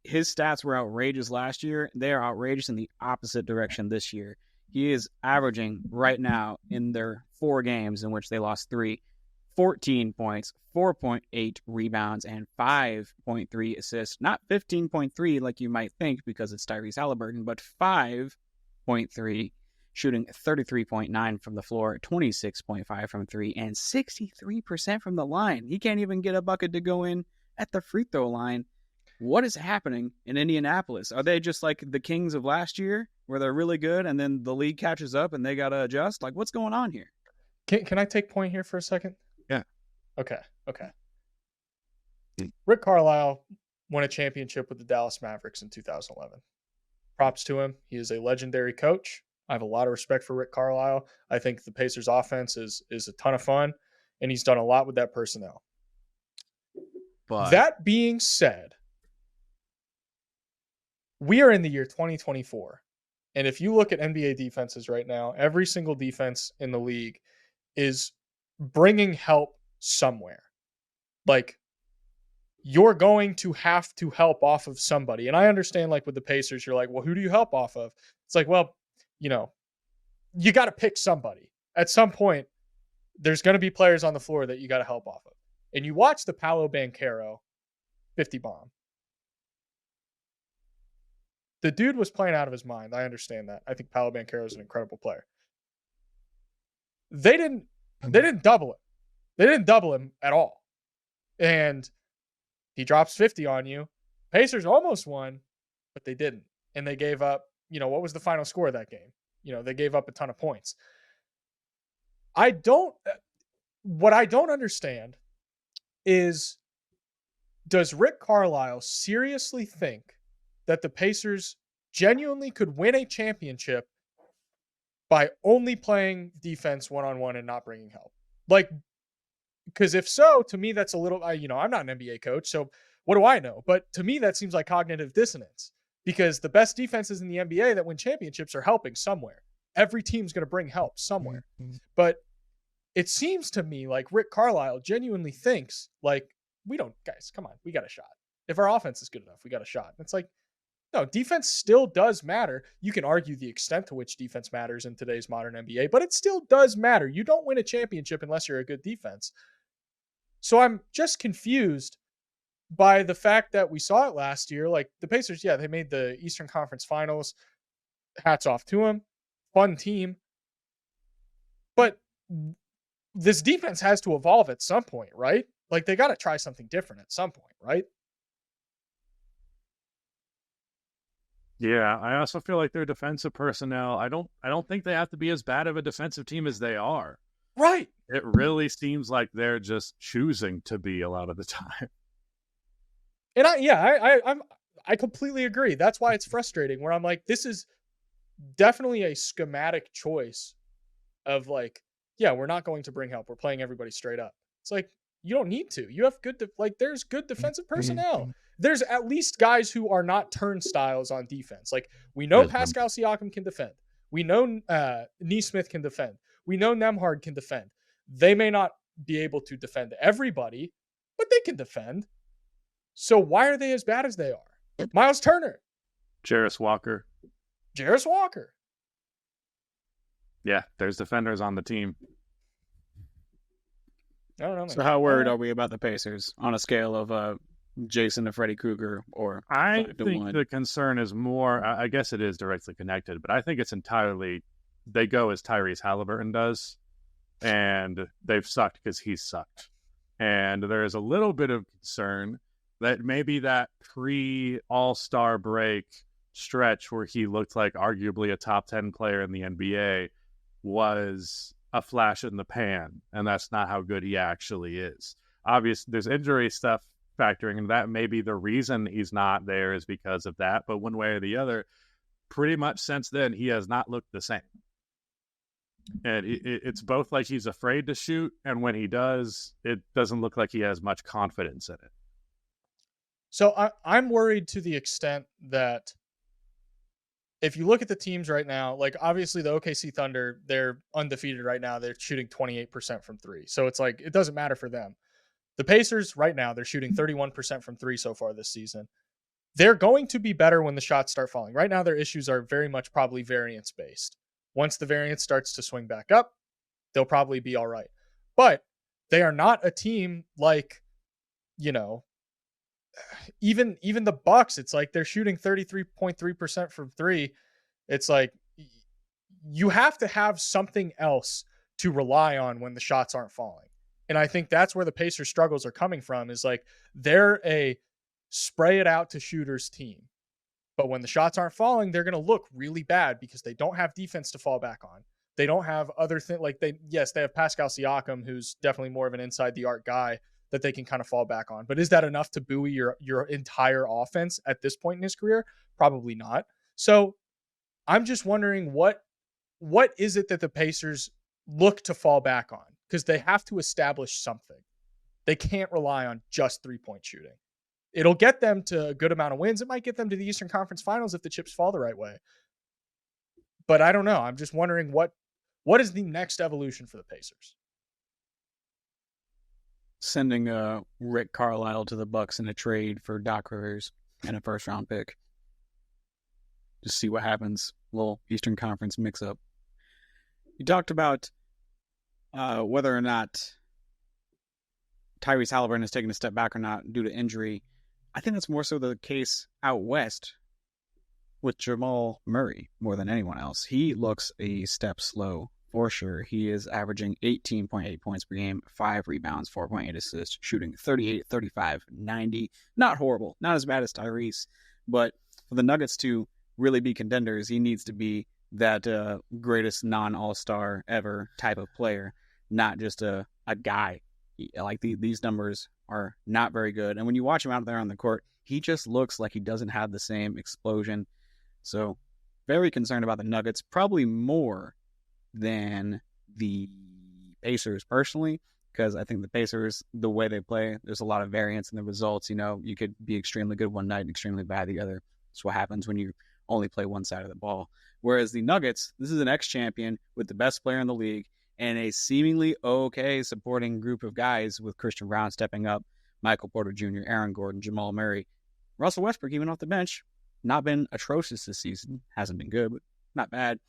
his stats were outrageous last year. They are outrageous in the opposite direction this year. He is averaging right now in their 4 games in which they lost 3, 14 points, 4.8 rebounds, and 5.3 assists. Not 15.3 like you might think because it's Tyrese Halliburton, but 5.3, shooting 33.9 from the floor, 26.5 from 3, and 63% from the line. He can't even get a bucket to go in at the free throw line. What is happening in Indianapolis? Are they just like the Kings of last year where they're really good and then the league catches up and they got to adjust? Like, what's going on here? Can I take point here for a second? Yeah. Okay. Rick Carlisle won a championship with the Dallas Mavericks in 2011. Props to him. He is a legendary coach. I have a lot of respect for Rick Carlisle. I think the Pacers offense is a ton of fun, and he's done a lot with that personnel. But that being said, we are in the year 2024. And if you look at NBA defenses right now, every single defense in the league is bringing help somewhere. Like, you're going to have to help off of somebody. And I understand, like, with the Pacers, you're like, well, who do you help off of? It's like, well, you got to pick somebody. At some point, there's going to be players on the floor that you got to help off of. And you watch the Paolo Banchero 50 bomb. The dude was playing out of his mind. I understand that. I think Paolo Banchero is an incredible player. They didn't double him. They didn't double him at all. And he drops 50 on you. Pacers almost won, but they didn't. And they gave up, what was the final score of that game? They gave up a ton of points. What I don't understand is, does Rick Carlisle seriously think that the Pacers genuinely could win a championship by only playing defense one-on-one and not bringing help? Like, because if so, to me, that's a little, I'm not an NBA coach, so what do I know? But to me, that seems like cognitive dissonance, because the best defenses in the NBA that win championships are helping somewhere. Every team's going to bring help somewhere. Mm-hmm. But it seems to me like Rick Carlisle genuinely thinks, like, guys, come on, we got a shot. If our offense is good enough, we got a shot. It's like, no, defense still does matter. You can argue the extent to which defense matters in today's modern NBA, but it still does matter. You don't win a championship unless you're a good defense. So I'm just confused by the fact that we saw it last year. Like, the Pacers, they made the Eastern Conference Finals. Hats off to them. Fun team. But this defense has to evolve at some point, right? Like, they got to try something different at some point, right? Yeah, I also feel like their defensive personnel, I don't think they have to be as bad of a defensive team as they are. Right. It really seems like they're just choosing to be a lot of the time. And I completely agree. That's why it's frustrating, where I'm like, this is definitely a schematic choice of like, we're not going to bring help. We're playing everybody straight up. It's like, you don't need to. You have there's good defensive personnel. There's at least guys who are not turnstiles on defense. Like, we know Pascal Siakam can defend. We know Nesmith can defend. We know Nembhard can defend. They may not be able to defend everybody, but they can defend. So why are they as bad as they are? Miles Turner. Jarris Walker. Yeah, there's defenders on the team. I don't know. So how worried are we about the Pacers on a scale of Jason to Freddy Krueger? Or I think the concern is more, I guess it is directly connected, but I think it's entirely, they go as Tyrese Halliburton does, and they've sucked because he's sucked. And there is a little bit of concern that maybe that pre-All-Star break stretch where he looked like arguably a top 10 player in the NBA was a flash in the pan, and that's not how good he actually is. Obviously, there's injury stuff factoring in that. Maybe the reason he's not there is because of that, but one way or the other, pretty much since then, he has not looked the same. And it's both like he's afraid to shoot, and when he does, it doesn't look like he has much confidence in it. So I'm worried to the extent that if you look at the teams right now, like obviously the OKC Thunder, they're undefeated right now. They're shooting 28% from three. So it's like, it doesn't matter for them. The Pacers right now, they're shooting 31% from three so far this season. They're going to be better when the shots start falling. Right now, their issues are very much probably variance based. Once the variance starts to swing back up, they'll probably be all right. But they are not a team like, even the Bucks. It's like they're shooting 33.3% from three. It's like you have to have something else to rely on when the shots aren't falling. And I think that's where the Pacers struggles are coming from, is like they're a spray it out to shooters team. But when the shots aren't falling, they're going to look really bad because they don't have defense to fall back on. They don't have other things like they have Pascal Siakam, who's definitely more of an inside the arc guy that they can kind of fall back on. But is that enough to buoy your entire offense at this point in his career? Probably not. So I'm just wondering what is it that the Pacers look to fall back on? Because they have to establish something. They can't rely on just 3-point shooting. It'll get them to a good amount of wins. It might get them to the Eastern Conference Finals if the chips fall the right way. But I don't know. I'm just wondering what is the next evolution for the Pacers? Sending Rick Carlisle to the Bucks in a trade for Doc Rivers and a first-round pick. Just see what happens. Little Eastern Conference mix-up. You talked about whether or not Tyrese Halliburton has taken a step back or not due to injury. I think that's more so the case out west with Jamal Murray more than anyone else. He looks a step slow for sure. He is averaging 18.8 points per game, 5 rebounds, 4.8 assists, shooting 38, 35, 90. Not horrible. Not as bad as Tyrese. But for the Nuggets to really be contenders, he needs to be that greatest non-all-star ever type of player, not just a guy. Like these numbers are not very good. And when you watch him out there on the court, he just looks like he doesn't have the same explosion. So very concerned about the Nuggets, probably more than the Pacers personally, because I think the Pacers, the way they play, there's a lot of variance in the results. You know, you could be extremely good one night and extremely bad the other. That's what happens when you only play one side of the ball. Whereas the Nuggets, this is an ex-champion with the best player in the league and a seemingly okay supporting group of guys with Christian Brown stepping up, Michael Porter Jr., Aaron Gordon, Jamal Murray, Russell Westbrook even off the bench. Not been atrocious this season. Hasn't been good, but not bad.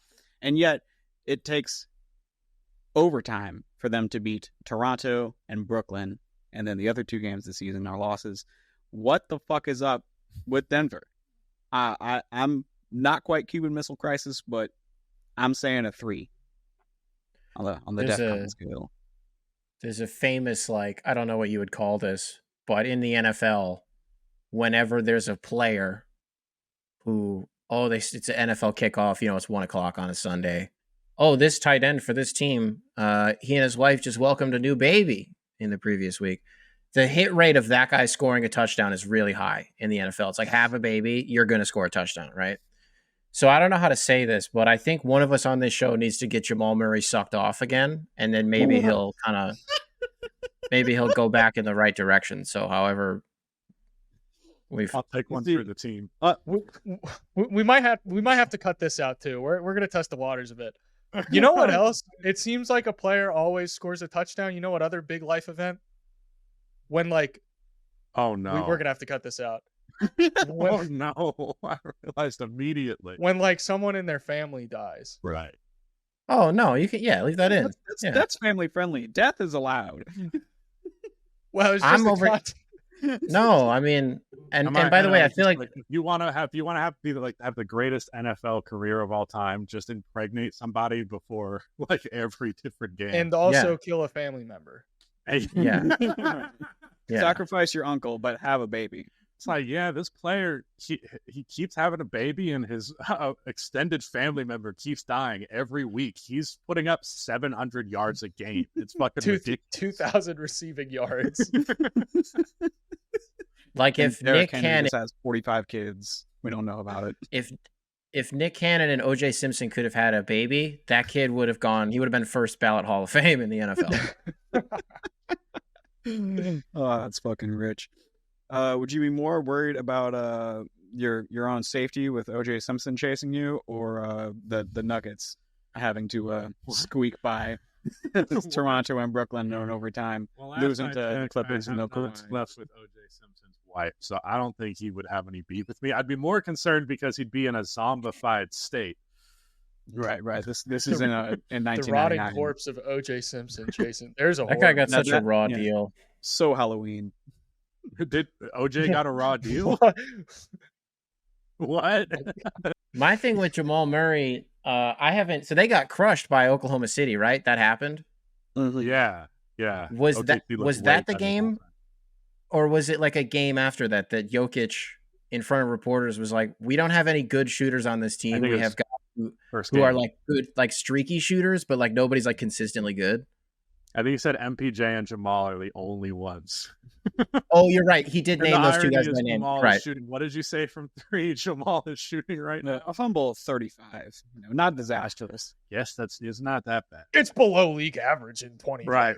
And yet, it takes overtime for them to beat Toronto and Brooklyn, and then the other 2 games this season are losses. What the fuck is up with Denver? I'm not quite Cuban Missile Crisis, but I'm saying a 3 on the DEFCON scale. There's a famous, like, I don't know what you would call this, but in the NFL, whenever there's a player who, it's an NFL kickoff, you know, it's 1:00 on a Sunday. Oh, this tight end for this team, he and his wife just welcomed a new baby in the previous week. The hit rate of that guy scoring a touchdown is really high in the NFL. It's like, have a baby, you're going to score a touchdown, right? So I don't know how to say this, but I think one of us on this show needs to get Jamal Murray sucked off again, and then maybe he'll go back in the right direction. So however I'll take one for the team. We might have to cut this out too. We're going to test the waters a bit. You know what else? It seems like a player always scores a touchdown. You know what other big life event? When oh no, we're going to have to cut this out. Oh no, I realized immediately. When someone in their family dies. Right. Oh no, you can leave that in. That's family friendly. Death is allowed. Well, it's just No, I mean, and by the way, I feel like if you want to have the greatest NFL career of all time, just impregnate somebody before like every different game, and also kill a family member. Yeah. Sacrifice your uncle, but have a baby. It's like, this player, he keeps having a baby, and his extended family member keeps dying every week. He's putting up 700 yards a game. It's fucking ridiculous. 2,000 receiving yards. Like if Nick Cannon has 45 kids, we don't know about it. If Nick Cannon and O.J. Simpson could have had a baby, that kid would have gone. He would have been first ballot Hall of Fame in the NFL. Oh, that's fucking rich. Would you be more worried about your own safety with O.J. Simpson chasing you, or the Nuggets having to squeak by Toronto and Brooklyn in overtime, losing to Clippers and no Clips? Left with O.J. Simpson's wife, so I don't think he would have any beef with me. I'd be more concerned because he'd be in a zombified state. Right. This is in 1999. The rotting corpse of O.J. Simpson chasing. There's a that guy got such a raw deal. So Halloween. Did OJ got a raw deal? What? My thing with Jamal Murray, so they got crushed by Oklahoma City, right? That happened? Yeah. Was that the game? Or was it like a game after that Jokic in front of reporters was like, we don't have any good shooters on this team. We have guys who are like good, like streaky shooters, but like nobody's like consistently good. I think he said MPJ and Jamal are the only ones. Oh, you're right. He did name those two guys by name. Right. Shooting. What did you say from 3? Jamal is shooting right now. A fumble 35. Not disastrous. Yes, it's not that bad. It's below league average in 20. Right.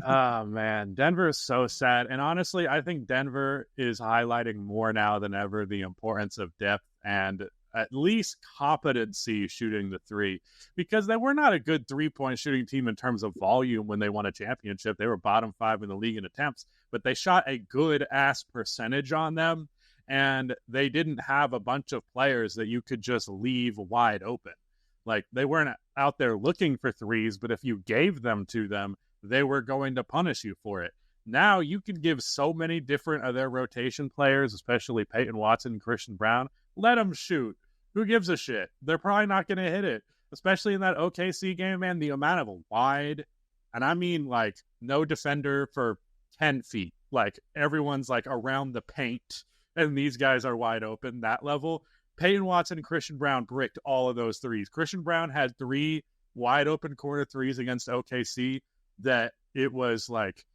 Oh man, Denver is so sad. And honestly, I think Denver is highlighting more now than ever the importance of depth and at least competency shooting the 3, because they were not a good 3-point shooting team in terms of volume when they won a championship. They were bottom 5 in the league in attempts, but they shot a good ass percentage on them, and they didn't have a bunch of players that you could just leave wide open. Like, they weren't out there looking for threes, but if you gave them to them, they were going to punish you for it. Now you can give so many different of their rotation players, especially Peyton Watson and Christian Brown, let them shoot. Who gives a shit? They're probably not going to hit it. especially in that OKC game, man, the amount of wide, and I mean like no defender for 10 feet. Like everyone's like around the paint and these guys are wide open, that level. Peyton Watson and Christian Brown bricked all of those threes. Christian Brown had 3 wide open corner threes against OKC that it was like,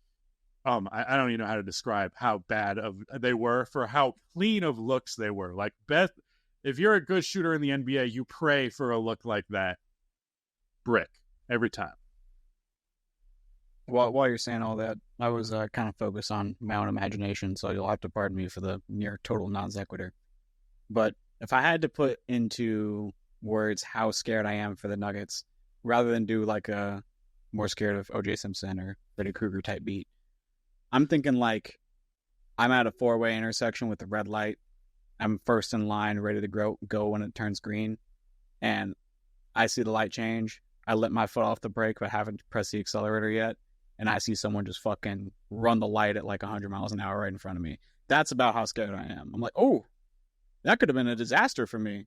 I don't even know how to describe how bad they were for how clean of looks they were. Like Beth, if you're a good shooter in the NBA, you pray for a look like that. Brick every time. While you're saying all that, I was kind of focused on my own imagination, so you'll have to pardon me for the near total non sequitur. But if I had to put into words how scared I am for the Nuggets, rather than do like a more scared of O.J. Simpson or Freddy Krueger type beat, I'm thinking like I'm at a 4-way intersection with a red light. I'm first in line, ready to go when it turns green, and I see the light change. I let my foot off the brake, but haven't pressed the accelerator yet. And I see someone just fucking run the light at like 100 miles an hour right in front of me. That's about how scared I am. I'm like, oh, that could have been a disaster for me.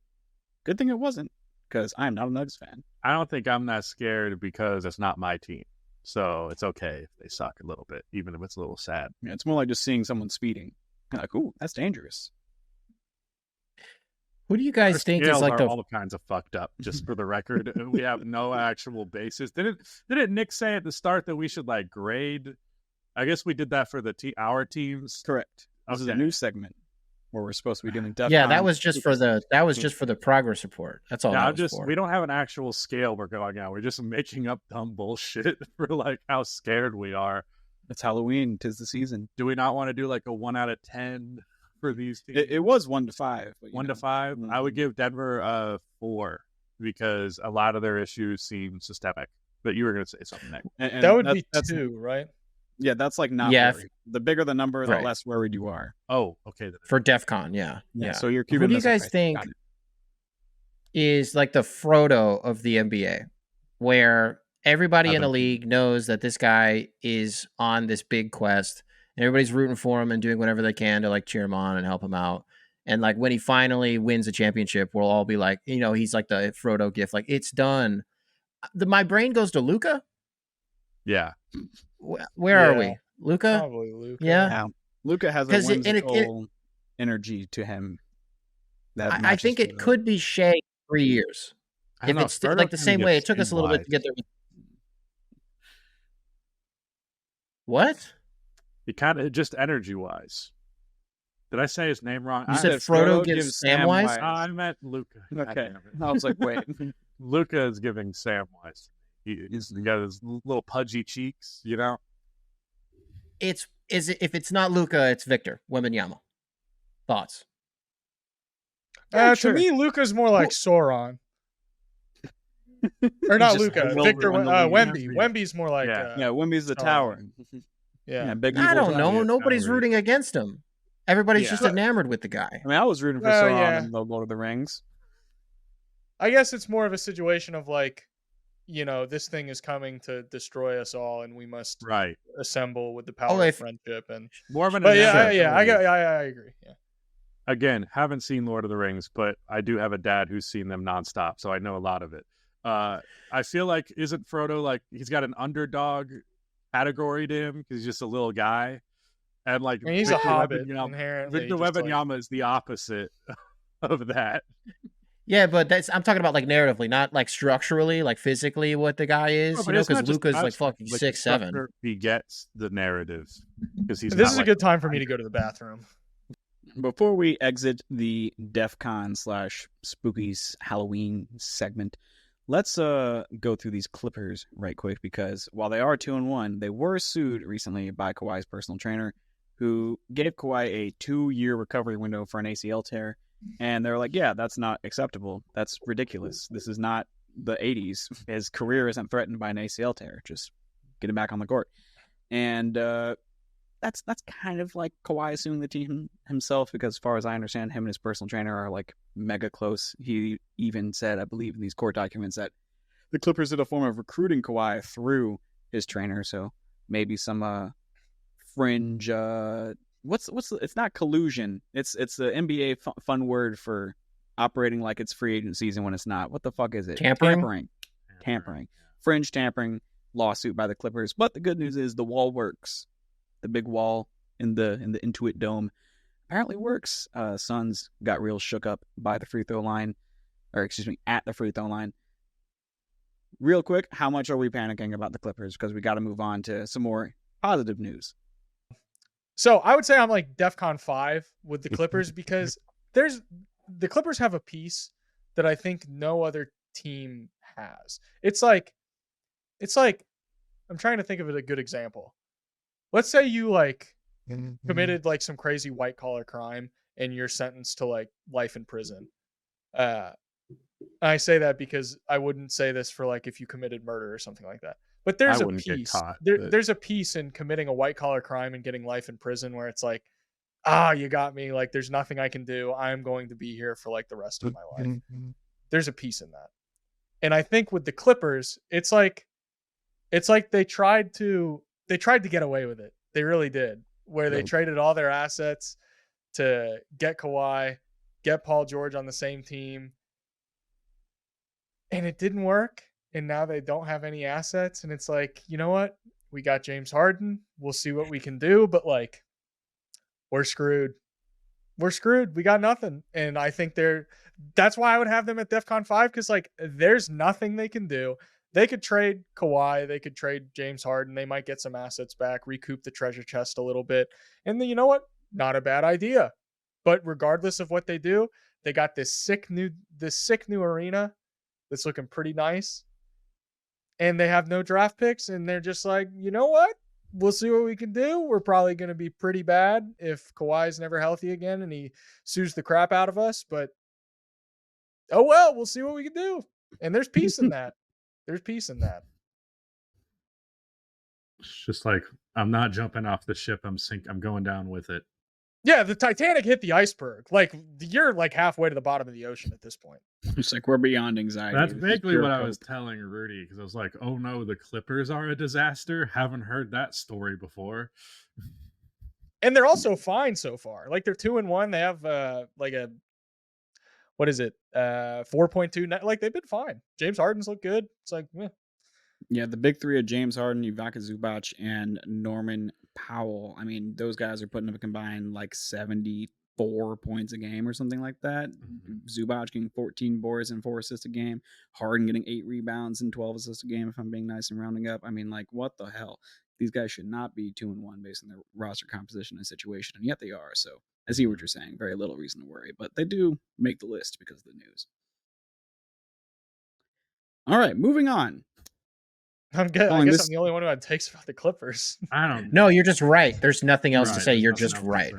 Good thing it wasn't, because I'm not a Nuggets fan. I don't think I'm that scared because it's not my team. So it's okay if they suck a little bit, even if it's a little sad. Yeah, it's more like just seeing someone speeding. You're like, ooh, that's dangerous. Who do you guys think is like all kinds of fucked up? Just for the record, we have no actual basis. Didn't Nick say at the start that we should like grade? I guess we did that for our teams. Correct. This is a new segment where we're supposed to be doing DEF Yeah, CON. that was just for the progress report. That's all. Yeah, that was for. We don't have an actual scale we're going on. We're just making up dumb bullshit for like how scared we are. It's Halloween. 'Tis the season. Do we not want to do like a 1 out of 10 for these teams? It was 1 to 5. 1 to 5. Mm-hmm. I would give Denver a 4 because a lot of their issues seem systemic. But you were going to say something next. And that would be 2, right? Yeah, that's like not worried. The bigger the number, the less worried you are. Oh, okay. For DEF CON, yeah. So you're Who do you guys think is like the Frodo of the NBA, where everybody in the league knows that this guy is on this big quest, and everybody's rooting for him and doing whatever they can to like cheer him on and help him out. And like when he finally wins a championship, we'll all be like, he's like the Frodo gift, like it's done. My brain goes to Luka. Yeah. Where are we? Luka? Probably Luka. Yeah. Luka has a whimsical energy to him. That I think it could be Shea 3 years. If it's like the same way it took us a little bit to get there. What? He kind of just energy-wise. Did I say his name wrong? You said Frodo gives Samwise? I meant Luka. Okay. I was like, wait. Luka is giving Samwise. He's got his little pudgy cheeks, If it's not Luka, it's Victor Wembanyama. Thoughts? To me, Luka's more like Sauron. Or not Luka. Victor Wemby. Wemby's more like Wemby's the tower. Yeah. I don't know. Nobody's rooting against him. Everybody's just enamored with the guy. I mean, I was rooting for Sauron in the Lord of the Rings. I guess it's more of a situation of like, this thing is coming to destroy us all, and we must assemble with the power of friendship. And more of an I agree. Yeah. Again, haven't seen Lord of the Rings, but I do have a dad who's seen them nonstop, so I know a lot of it. I feel like isn't Frodo like he's got an underdog category to him because he's just a little guy, and like he's a hobbit. Inherently, Victor Wembanyama is the opposite of that. Yeah, but I'm talking about like narratively, not like structurally, like physically what the guy is. Because Luka's like fucking 6'7". He gets the narrative because he's. This is a good time for me to go to the bathroom. Before we exit the DEF CON / Spookies Halloween segment, let's go through these Clippers right quick, because while they are 2-1, they were sued recently by Kawhi's personal trainer, who gave Kawhi a 2-year recovery window for an ACL tear. And they're like, yeah, that's not acceptable. That's ridiculous. This is not the 80s. His career isn't threatened by an ACL tear. Just get him back on the court. And that's kind of like Kawhi suing the team himself, because as far as I understand, him and his personal trainer are like mega close. He even said, I believe in these court documents, that the Clippers did a form of recruiting Kawhi through his trainer. So maybe some fringe... it's not collusion. It's the NBA fun word for operating like it's free agent season when it's not. What the fuck is it? Tampering. Fringe tampering lawsuit by the Clippers. But the good news is the wall works. The big wall in the Intuit Dome apparently works. Suns got real shook up by the free throw line, at the free throw line. Real quick, how much are we panicking about the Clippers? Because we got to move on to some more positive news. So I would say I'm like DEFCON 5 with the Clippers because the Clippers have a piece that I think no other team has. It's like I'm trying to think of a good example. Let's say you like committed like some crazy white collar crime and you're sentenced to like life in prison. I say that because I wouldn't say this for like if you committed murder or something like that. But there's a piece. There's a piece in committing a white collar crime and getting life in prison where it's like, you got me. Like there's nothing I can do. I'm going to be here for like the rest of my life. There's a piece in that. And I think with the Clippers, it's like they tried to get away with it. They really did. Where they traded all their assets to get Kawhi, get Paul George on the same team. And it didn't work. And now they don't have any assets. And it's like, you know what? We got James Harden. We'll see what we can do. But like, we're screwed. We got nothing. And I think that's why I would have them at DEFCON 5. Because like, there's nothing they can do. They could trade Kawhi. They could trade James Harden. They might get some assets back, recoup the treasure chest a little bit. And then, you know what? Not a bad idea. But regardless of what they do, they got this sick new arena that's looking pretty nice. And they have no draft picks. And they're just like, you know what? We'll see what we can do. We're probably going to be pretty bad if Kawhi's never healthy again and he sues the crap out of us. But, oh well, we'll see what we can do. And there's peace in that. There's peace in that. It's just like, I'm not jumping off the ship. I'm going down with it. Yeah, the Titanic hit the iceberg. Like, you're like halfway to the bottom of the ocean at this point. It's like we're beyond anxiety. That's basically what I was telling Rudy, because I was like, oh no, the Clippers are a disaster. Haven't heard that story before. And they're also fine so far. Like, they're 2-1. They have like a, what is it? 4.2. Like, they've been fine. James Harden's looked good. It's like, yeah, the big three of James Harden, Ivica Zubac, and Norman Powell. I mean, those guys are putting up a combined like 74 points a game or something like that. Zubac getting 14 boards and 4 assists a game. Harden getting 8 rebounds and 12 assists a game, if I'm being nice and rounding up. I mean, like, what the hell? These guys should not be 2-1 based on their roster composition and situation, and yet they are. So I see what you're saying. Very little reason to worry, but they do make the list because of the news. All right, moving on. I'm good. I guess I'm the only one who had takes about the Clippers. I don't. No, you're just right. There's nothing else to say. You're just right.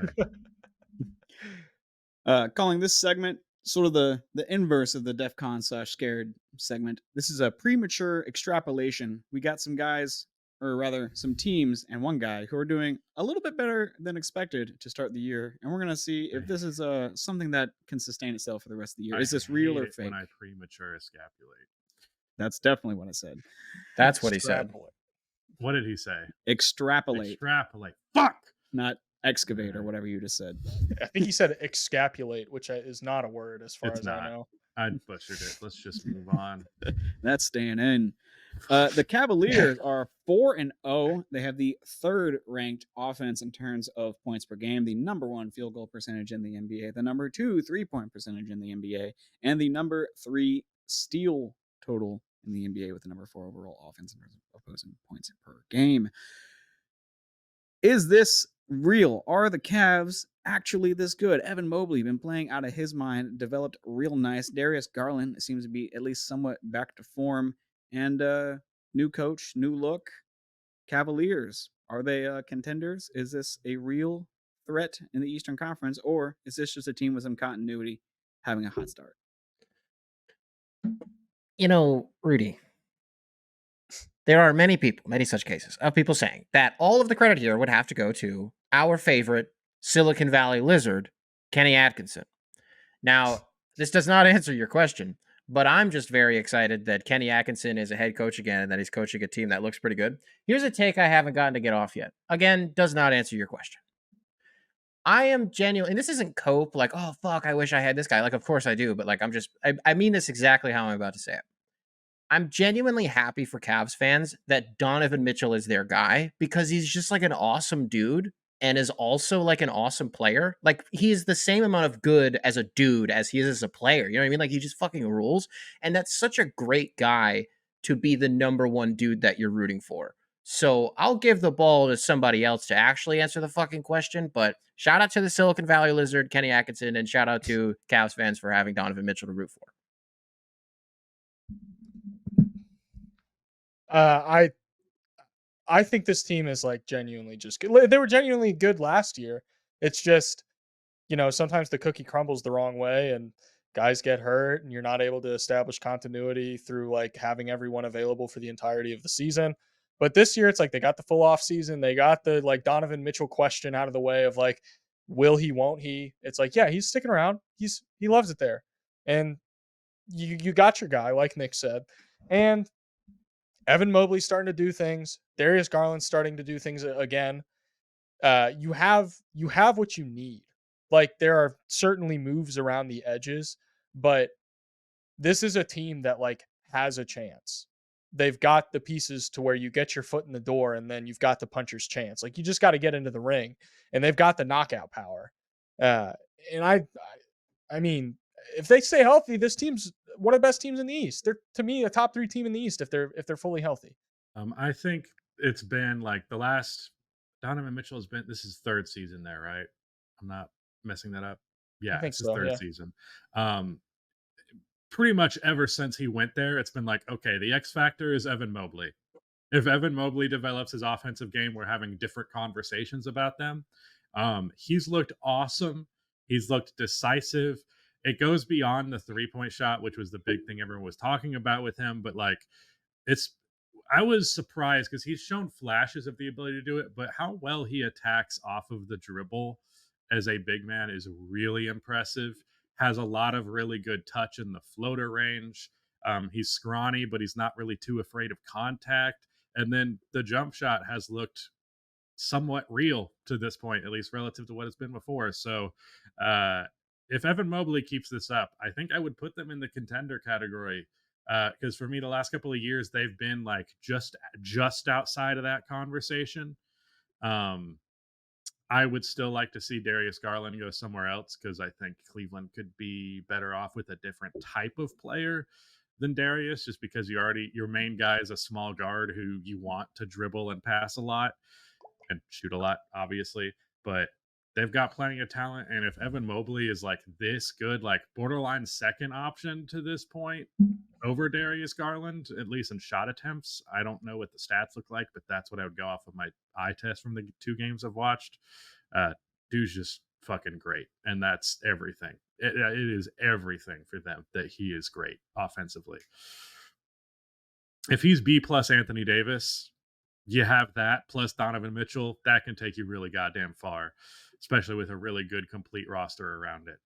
Calling this segment sort of the inverse of the DEFCON/scared segment. This is a premature extrapolation. We got some guys, or rather some teams and one guy who are doing a little bit better than expected to start the year. And we're going to see if this is something that can sustain itself for the rest of the year. Is this real or fake? When I premature escapulate. That's definitely what I said. That's what he said. What did he say? Extrapolate. Fuck! Not excavate or whatever you just said. I think he said excapulate, which is not a word as far as I know. I butchered it. Let's just move on. That's staying in. The Cavaliers are 4-0. They have the 3rd ranked offense in terms of points per game, the number 1 field goal percentage in the NBA, the number 2 3-point percentage in the NBA, and the number 3 steal total in the NBA with the number 4 overall offense in terms of opposing points per game. Is this real? Are the Cavs actually this good? Evan Mobley been playing out of his mind, developed real nice. Darius Garland seems to be at least somewhat back to form. And new coach, new look. Cavaliers, are they contenders? Is this a real threat in the Eastern Conference, or is this just a team with some continuity having a hot start? You know, Rudy, there are many such cases of people saying that all of the credit here would have to go to our favorite Silicon Valley lizard, Kenny Atkinson. Now, this does not answer your question, but I'm just very excited that Kenny Atkinson is a head coach again and that he's coaching a team that looks pretty good. Here's a take I haven't gotten to get off yet. Again, does not answer your question. I am genuine, and this isn't cope, like, oh fuck, I wish I had this guy. Like, of course I do, but like, I mean this exactly how I'm about to say it. I'm genuinely happy for Cavs fans that Donovan Mitchell is their guy because he's just like an awesome dude and is also like an awesome player. Like, he is the same amount of good as a dude as he is as a player. You know what I mean? Like, he just fucking rules. And that's such a great guy to be the number one dude that you're rooting for. So I'll give the ball to somebody else to actually answer the fucking question. But shout out to the Silicon Valley Lizard, Kenny Atkinson, and shout out to Cavs fans for having Donovan Mitchell to root for. I think this team is like genuinely just good. They were genuinely good last year. It's just, sometimes the cookie crumbles the wrong way and guys get hurt and you're not able to establish continuity through like having everyone available for the entirety of the season. But this year it's like they got the full off season. They got the like Donovan Mitchell question out of the way of like, will he, won't he? It's like, yeah, he's sticking around. He loves it there. And you got your guy, like Nick said. And Evan Mobley's starting to do things. Darius Garland's starting to do things again. You have what you need. Like, there are certainly moves around the edges, but this is a team that like has a chance. They've got the pieces to where you get your foot in the door and then you've got the puncher's chance. Like, you just got to get into the ring, and they've got the knockout power. And I mean, if they stay healthy, this team's one of the best teams in the East. They're, to me, a top 3 team in the East if they're fully healthy. I think it's been like the last Donovan Mitchell has been, this is 3rd season there, right? I'm not messing that up. Yeah, I think it's his so, 3rd yeah. season. Pretty much ever since he went there, it's been like, okay, the X factor is Evan Mobley. If Evan Mobley develops his offensive game, we're having different conversations about them. He's looked awesome. He's looked decisive. It goes beyond the 3-point shot, which was the big thing everyone was talking about with him. But like, I was surprised because he's shown flashes of the ability to do it, but how well he attacks off of the dribble as a big man is really impressive. Has a lot of really good touch in the floater range. He's scrawny, but he's not really too afraid of contact. And then the jump shot has looked somewhat real to this point, at least relative to what it's been before. So if Evan Mobley keeps this up, I think I would put them in the contender category. Because for me, the last couple of years, they've been like just outside of that conversation. I would still like to see Darius Garland go somewhere else because I think Cleveland could be better off with a different type of player than Darius, just because your main guy is a small guard who you want to dribble and pass a lot and shoot a lot, obviously. But they've got plenty of talent, and if Evan Mobley is like this good, like borderline second option to this point over Darius Garland, at least in shot attempts. I don't know what the stats look like, but that's what I would go off of my eye test from the 2 games I've watched. Dude's just fucking great, and that's everything. It is everything for them that he is great offensively. If he's B plus Anthony Davis, you have that plus Donovan Mitchell, that can take you really goddamn far, especially with a really good complete roster around it.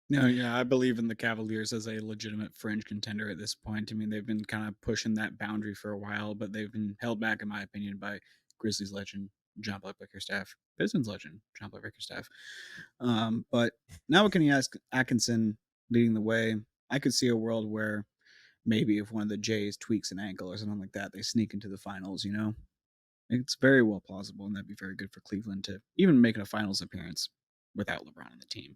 No, yeah, I believe in the Cavaliers as a legitimate fringe contender at this point. I mean, they've been kind of pushing that boundary for a while, but they've been held back, in my opinion, by Grizzlies legend John Blake Bickerstaff, Pistons legend John Blake Bickerstaff. But now with Kenny Atkinson leading the way, I could see a world where maybe if one of the Jays tweaks an ankle or something like that, they sneak into the finals, you know? It's very well plausible, and that'd be very good for Cleveland to even make a finals appearance without LeBron on the team.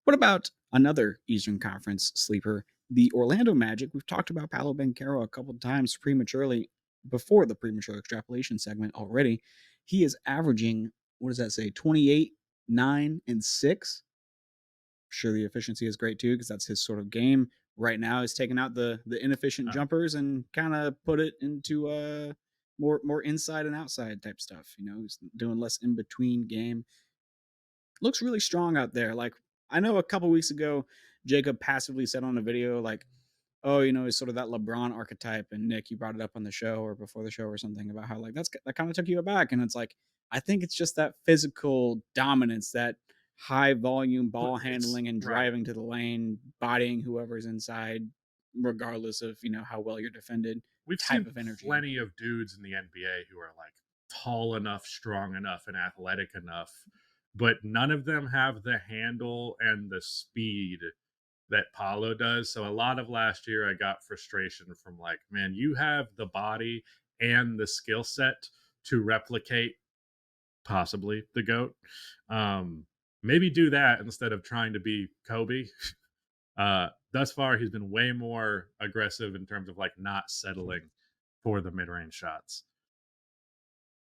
What about another Eastern Conference sleeper, the Orlando Magic? We've talked about Paolo Banchero a couple of times prematurely before the premature extrapolation segment already. He is averaging, what does that say, 28, 9, and 6? Sure, the efficiency is great too, because that's his sort of game. Right now, he's taking out the inefficient jumpers and kind of put it into more inside and outside type stuff. You know, he's doing less in between game. Looks really strong out there. Like, I know a couple weeks ago, Jacob passively said on a video, like, oh, you know, he's sort of that LeBron archetype. And Nick, you brought it up on the show or before the show or something about how like that kind of took you aback. And it's like, I think it's just that physical dominance, that high volume ball handling and driving to the lane, bodying whoever's inside, regardless of, you know, how well you're defended. We've seen plenty of dudes in the NBA who are like tall enough, strong enough, and athletic enough, but none of them have the handle and the speed that Paolo does. So a lot of last year I got frustration from like, man, you have the body and the skill set to replicate possibly the GOAT. Maybe do that instead of trying to be Kobe. Thus far, he's been way more aggressive in terms of like not settling for the mid-range shots.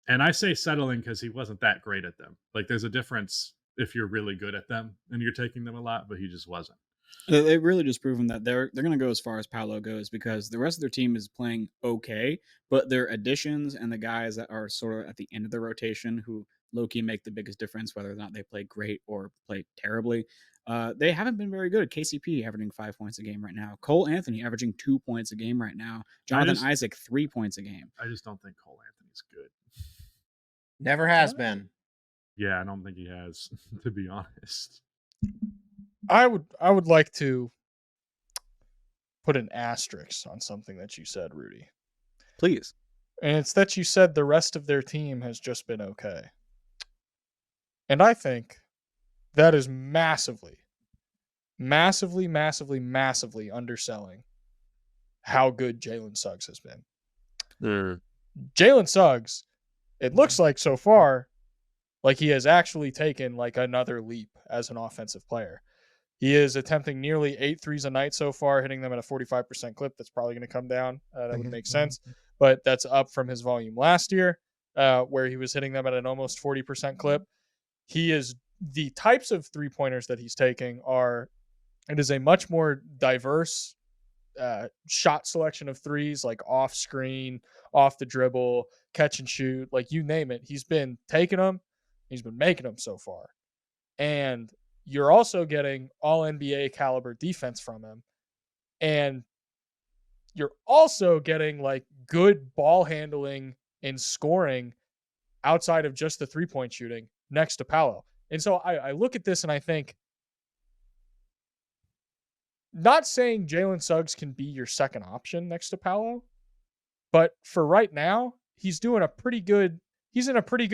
And I say settling because he wasn't that great at them. Like, there's a difference if you're really good at them and you're taking them a lot, but he just wasn't. It really just proven that they're going to go as far as Paolo goes, because the rest of their team is playing okay, but their additions and the guys that are sort of at the end of the rotation who low-key make the biggest difference, whether or not they play great or play terribly, they haven't been very good. KCP averaging 5 points a game right now. Cole Anthony averaging 2 points a game right now. Jonathan Isaac 3 points a game. I just don't think Cole Anthony's good. Never has been. Yeah, I don't think he has, to be honest. I would like to put an asterisk on something that you said, Rudy. Please. And it's that you said the rest of their team has just been okay. And I think that is massively underselling how good Jalen Suggs has been. Jalen Suggs, it looks like so far, like he has actually taken like another leap as an offensive player. He is attempting nearly 8 threes a night so far, hitting them at a 45% clip. That's probably going to come down. That would make sense. But that's up from his volume last year, where he was hitting them at an almost 40% clip. He is the types of three-pointers that he's taking it is a much more diverse shot selection of threes, like off screen, off the dribble, catch and shoot, like you name it. He's been taking them. He's been making them so far. And you're also getting all NBA caliber defense from him. And you're also getting like good ball handling and scoring outside of just the 3-point shooting next to Paolo. And so I look at this and I think, not saying Jalen Suggs can be your second option next to Paolo, but for right now, he's in a pretty good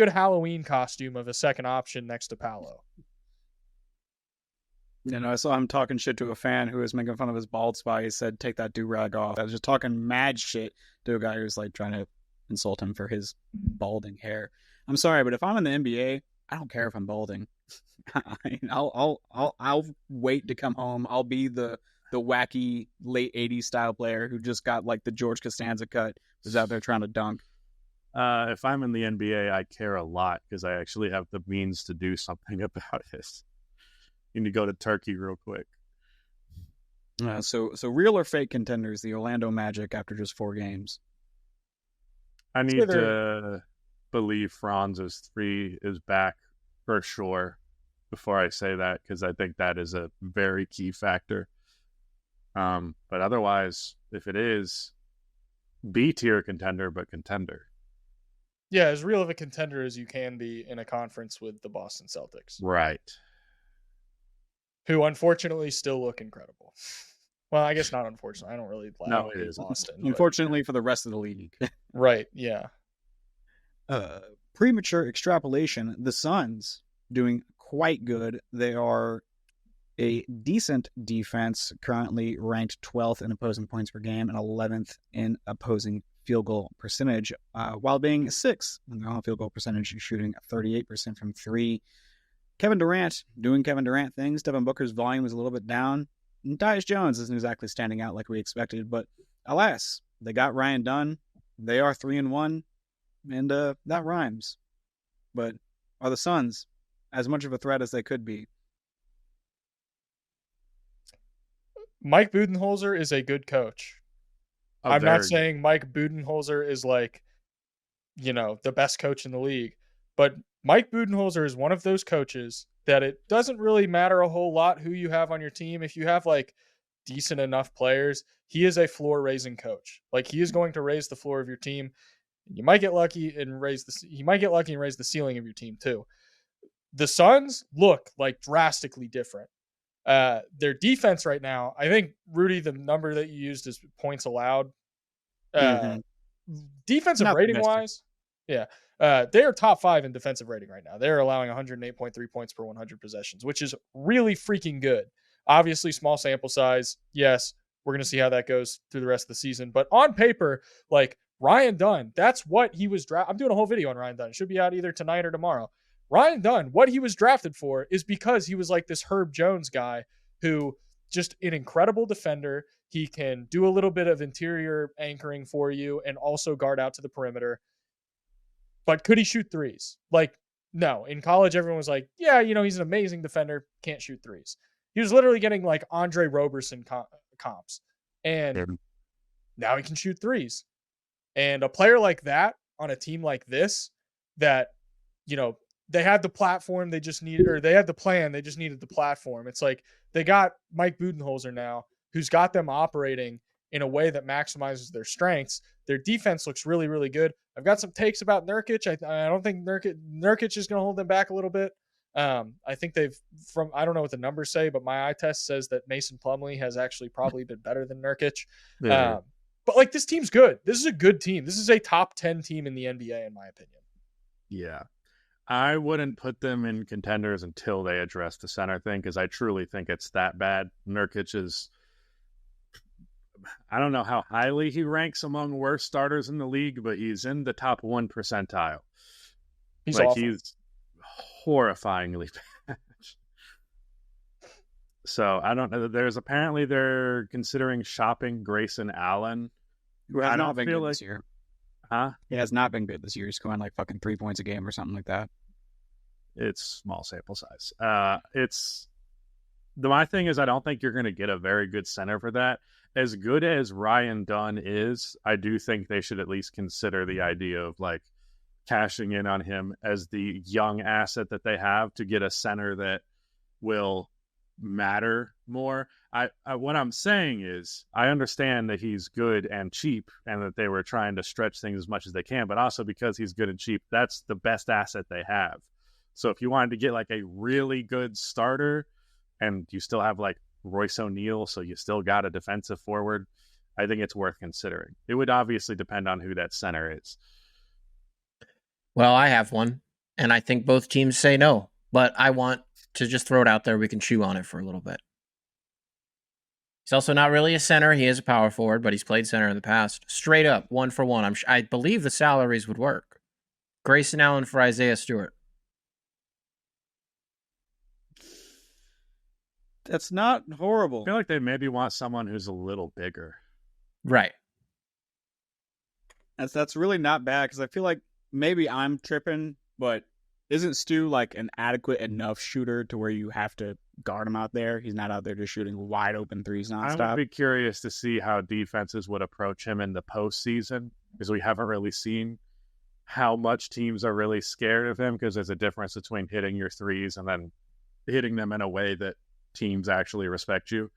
Halloween costume of a second option next to Paolo. I saw him talking shit to a fan who was making fun of his bald spot. He said, "Take that do-rag off." I was just talking mad shit to a guy who was like trying to insult him for his balding hair. I'm sorry, but if I'm in the NBA, I don't care if I'm balding. I'll wait to come home. I'll be the wacky late 80s style player who just got like the George Costanza cut, who's out there trying to dunk. If I'm in the NBA, I care a lot because I actually have the means to do something about it. You need to go to Turkey real quick. So real or fake contenders, the Orlando Magic after just 4 games? I need to believe Franz's 3 is back for sure before I say that, because I think that is a very key factor. But otherwise, if it is, B-tier contender, but contender. Yeah, as real of a contender as you can be in a conference with the Boston Celtics. Right. Who unfortunately still look incredible. Well, I guess not unfortunately. I don't really No, it isn't. Boston. Unfortunately for the rest of the league. Right, yeah. Premature extrapolation. The Suns doing quite good. They are a decent defense, currently ranked 12th in opposing points per game and 11th in opposing field goal percentage, while being 6th in their own field goal percentage, shooting 38% from 3. Kevin Durant doing Kevin Durant things. Devin Booker's volume is a little bit down. And Tyus Jones isn't exactly standing out like we expected, but alas, they got Ryan Dunn. They are 3-1, and that rhymes. But are the Suns as much of a threat as they could be? Mike Budenholzer is a good coach. I'm not saying Mike Budenholzer is like, the best coach in the league, but Mike Budenholzer is one of those coaches that it doesn't really matter a whole lot who you have on your team. If you have like decent enough players, he is a floor raising coach. Like, he is going to raise the floor of your team. You might get lucky and raise the ceiling of your team too. The Suns look like drastically different. Their defense right now, I think, Rudy, the number that you used is points allowed. Defensive rating wise, Yeah. They are top 5 in defensive rating right now. They're allowing 108.3 points per 100 possessions, which is really freaking good. Obviously, small sample size. Yes, we're going to see how that goes through the rest of the season. But on paper, like Ryan Dunn, that's what he was drafted. I'm doing a whole video on Ryan Dunn. It should be out either tonight or tomorrow. Ryan Dunn, what he was drafted for is because he was like this Herb Jones guy who just an incredible defender. He can do a little bit of interior anchoring for you and also guard out to the perimeter. But could he shoot threes? Like, no. In college, everyone was like, yeah, he's an amazing defender, can't shoot threes. He was literally getting like Andre Roberson comps. And now he can shoot threes. And a player like that on a team like this, that, they had the platform, they had the plan, they just needed the platform. It's like they got Mike Budenholzer now, who's got them operating in a way that maximizes their strengths. Their defense looks really, really good. I've got some takes about Nurkic. I don't think Nurkic is going to hold them back a little bit. I think I don't know what the numbers say, but my eye test says that Mason Plumlee has actually probably been better than Nurkic. Yeah. But like, this team's good. This is a good team. This is a top 10 team in the NBA, in my opinion. Yeah. I wouldn't put them in contenders until they address the center thing, because I truly think it's that bad. Nurkic is, I don't know how highly he ranks among worst starters in the league, but he's in the top 1 percentile. He's awful. He's horrifyingly bad. So I don't know. They're considering shopping Grayson Allen, who has not been good this year. Huh? He has not been good this year. He's scoring like fucking 3 points a game or something like that. It's small sample size. My thing is, I don't think you're going to get a very good center for that. As good as Ryan Dunn is, I do think they should at least consider the idea of like cashing in on him as the young asset that they have to get a center that will matter more. What I'm saying is, I understand that he's good and cheap and that they were trying to stretch things as much as they can, but also because he's good and cheap, that's the best asset they have. So if you wanted to get like a really good starter and you still have like Royce O'Neal, so you still got a defensive forward, I think it's worth considering. It would obviously depend on who that center is. Well, I have one, and I think both teams say no, but I want to just throw it out there. We can chew on it for a little bit. He's also not really a center. He is a power forward, but he's played center in the past. Straight up, 1 for 1. I believe the salaries would work. Grayson Allen for Isaiah Stewart. That's not horrible. I feel like they maybe want someone who's a little bigger. Right. That's really not bad, because I feel like maybe I'm tripping, but isn't Stu like an adequate enough shooter to where you have to guard him out there? He's not out there just shooting wide open threes nonstop. I would be curious to see how defenses would approach him in the postseason, because we haven't really seen how much teams are really scared of him, because there's a difference between hitting your threes and then hitting them in a way that teams actually respect you.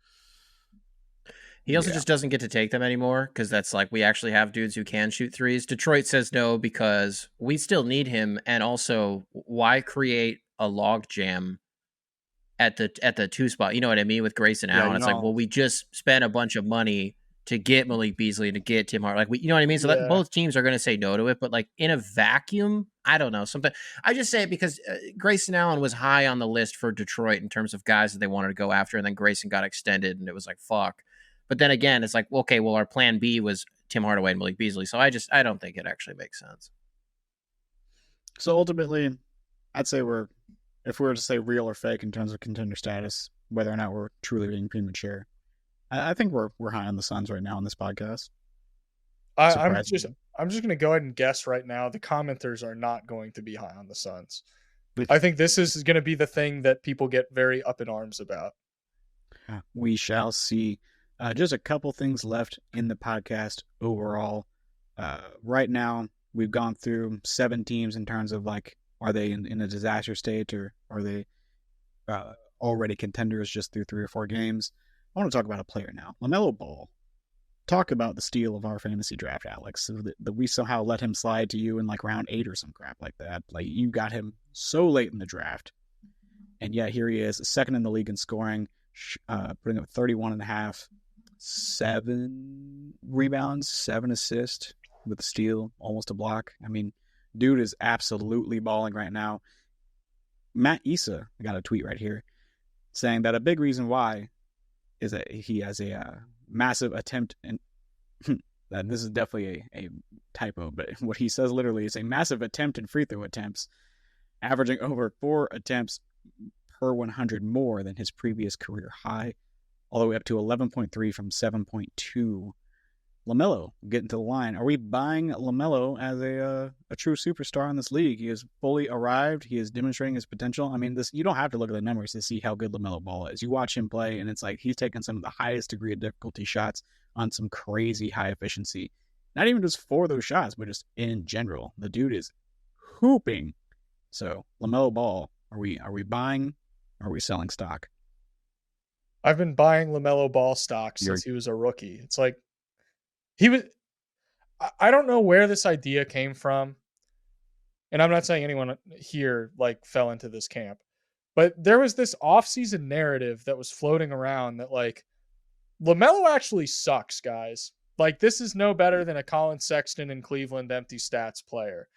He also just doesn't get to take them anymore, because that's like, we actually have dudes who can shoot threes. Detroit says no because we still need him, and also why create a log jam at the 2 spot? You know what I mean, with Grayson Allen. It's like, well, we just spent a bunch of money to get Malik Beasley, to get Tim Hart. Like, you know what I mean? So that both teams are going to say no to it, but like in a vacuum, I don't know. Something I just say it because Grayson Allen was high on the list for Detroit in terms of guys that they wanted to go after, and then Grayson got extended, and it was like, fuck. But then again, it's like, okay, well, our plan B was Tim Hardaway and Malik Beasley. So I don't think it actually makes sense. So ultimately, I'd say if we were to say real or fake in terms of contender status, whether or not we're truly being premature, I think we're high on the Suns right now on this podcast. I'm just going to go ahead and guess right now. The commenters are not going to be high on the Suns. I think this is going to be the thing that people get very up in arms about. We shall see. Just a couple things left in the podcast overall. Right now, we've gone through 7 teams in terms of like, are they in a disaster state, or are they already contenders just through 3 or 4 games? I want to talk about a player now. LaMelo Ball. Talk about the steal of our fantasy draft, Alex. That we somehow let him slide to you in like round 8 or some crap like that. Like, you got him so late in the draft. And yet here he is, second in the league in scoring, putting up 31.5, 7 rebounds, 7 assists with a steal, almost a block. I mean, Dude is absolutely balling right now. Matt Issa got a tweet right here saying that a big reason why is that he has a massive attempt, and that this is definitely a typo, but what he says literally is a massive attempt in free throw attempts, averaging over 4 attempts per 100 more than his previous career high, all the way up to 11.3 from 7.2. LaMelo getting to the line. Are we buying LaMelo as a true superstar in this league? He has fully arrived. He is demonstrating his potential. I mean, you don't have to look at the numbers to see how good LaMelo Ball is. You watch him play, and it's like he's taking some of the highest degree of difficulty shots on some crazy high efficiency. Not even just for those shots, but just in general. The dude is hooping. So LaMelo Ball, are we buying? Or are we selling stock? I've been buying LaMelo Ball stock since he was a rookie. It's like I don't know where this idea came from. And I'm not saying anyone here like fell into this camp, but there was this offseason narrative that was floating around that like LaMelo actually sucks, guys. Like this is no better than a Colin Sexton in Cleveland empty stats player.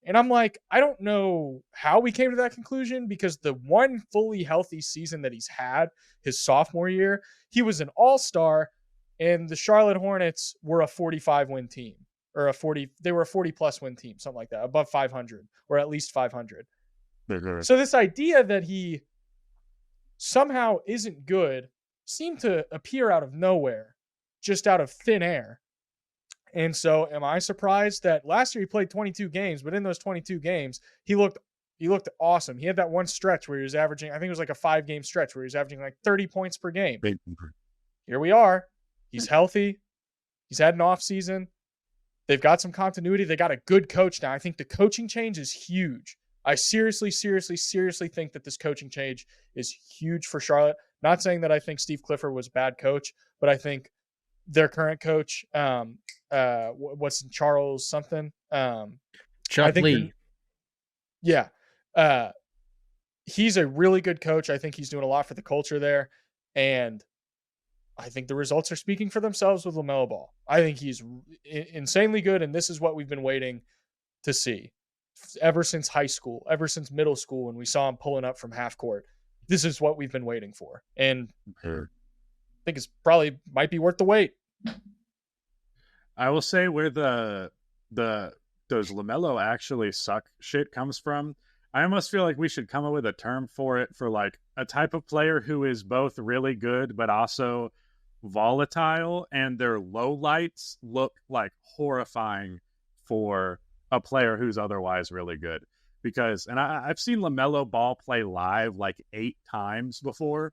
And I'm like, I don't know how we came to that conclusion, because the one fully healthy season that he's had, his sophomore year, he was an all-star, and the Charlotte Hornets were a 45-win team, or they were a 40-plus win team, something like that, above 500, or at least 500. So this idea that he somehow isn't good seemed to appear out of nowhere, just out of thin air. And so am I surprised that last year he played 22 games, but in those 22 games, he looked awesome. He had that one stretch where he was averaging, I think it was like a 5-game stretch where he was averaging like 30 points per game. Here we are. He's healthy. He's had an off season. They've got some continuity. They got a good coach now. I think the coaching change is huge. I seriously think that this coaching change is huge for Charlotte. Not saying that I think Steve Clifford was a bad coach, but I think their current coach, what's Charles something? Chuck Lee. Yeah. He's a really good coach. I think he's doing a lot for the culture there. And I think the results are speaking for themselves with LaMelo Ball. I think he's insanely good, and this is what we've been waiting to see ever since high school, ever since middle school when we saw him pulling up from half court. This is what we've been waiting for. And I think it's probably might be worth the wait. I will say where the those LaMelo actually suck shit comes from. I almost feel like we should come up with a term for it, for like a type of player who is both really good but also volatile, and their lowlights look like horrifying for a player who's otherwise really good. Because, and I've seen LaMelo Ball play live like 8 times before.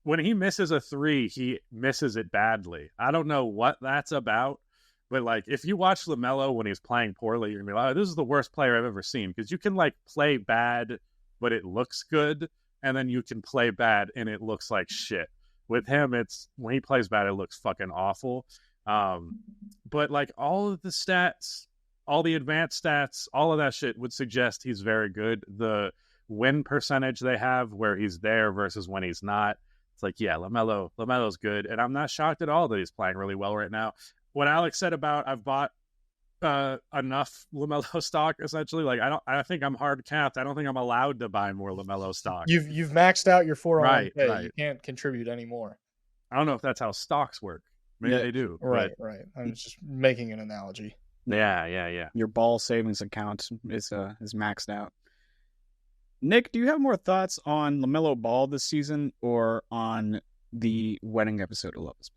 When he misses a 3, he misses it badly. I don't know what that's about, but like if you watch LaMelo when he's playing poorly, you're gonna be like, oh, this is the worst player I've ever seen. Because you can like play bad, but it looks good, and then you can play bad and it looks like shit. With him, it's when he plays bad, it looks fucking awful. But like all of the stats, all the advanced stats, all of that shit would suggest he's very good. The win percentage they have where he's there versus when he's not, it's like, yeah, LaMelo's good, and I'm not shocked at all that he's playing really well right now. What Alex said about I've bought enough LaMelo stock, essentially, like I think I'm hard capped. I don't think I'm allowed to buy more LaMelo stock. You've maxed out your 401k. Right. You can't contribute anymore. I don't know if that's how stocks work. Maybe they do. Right. I'm just making an analogy. Yeah. Your ball savings account is maxed out. Nick, do you have more thoughts on LaMelo Ball this season or on the wedding episode of Love is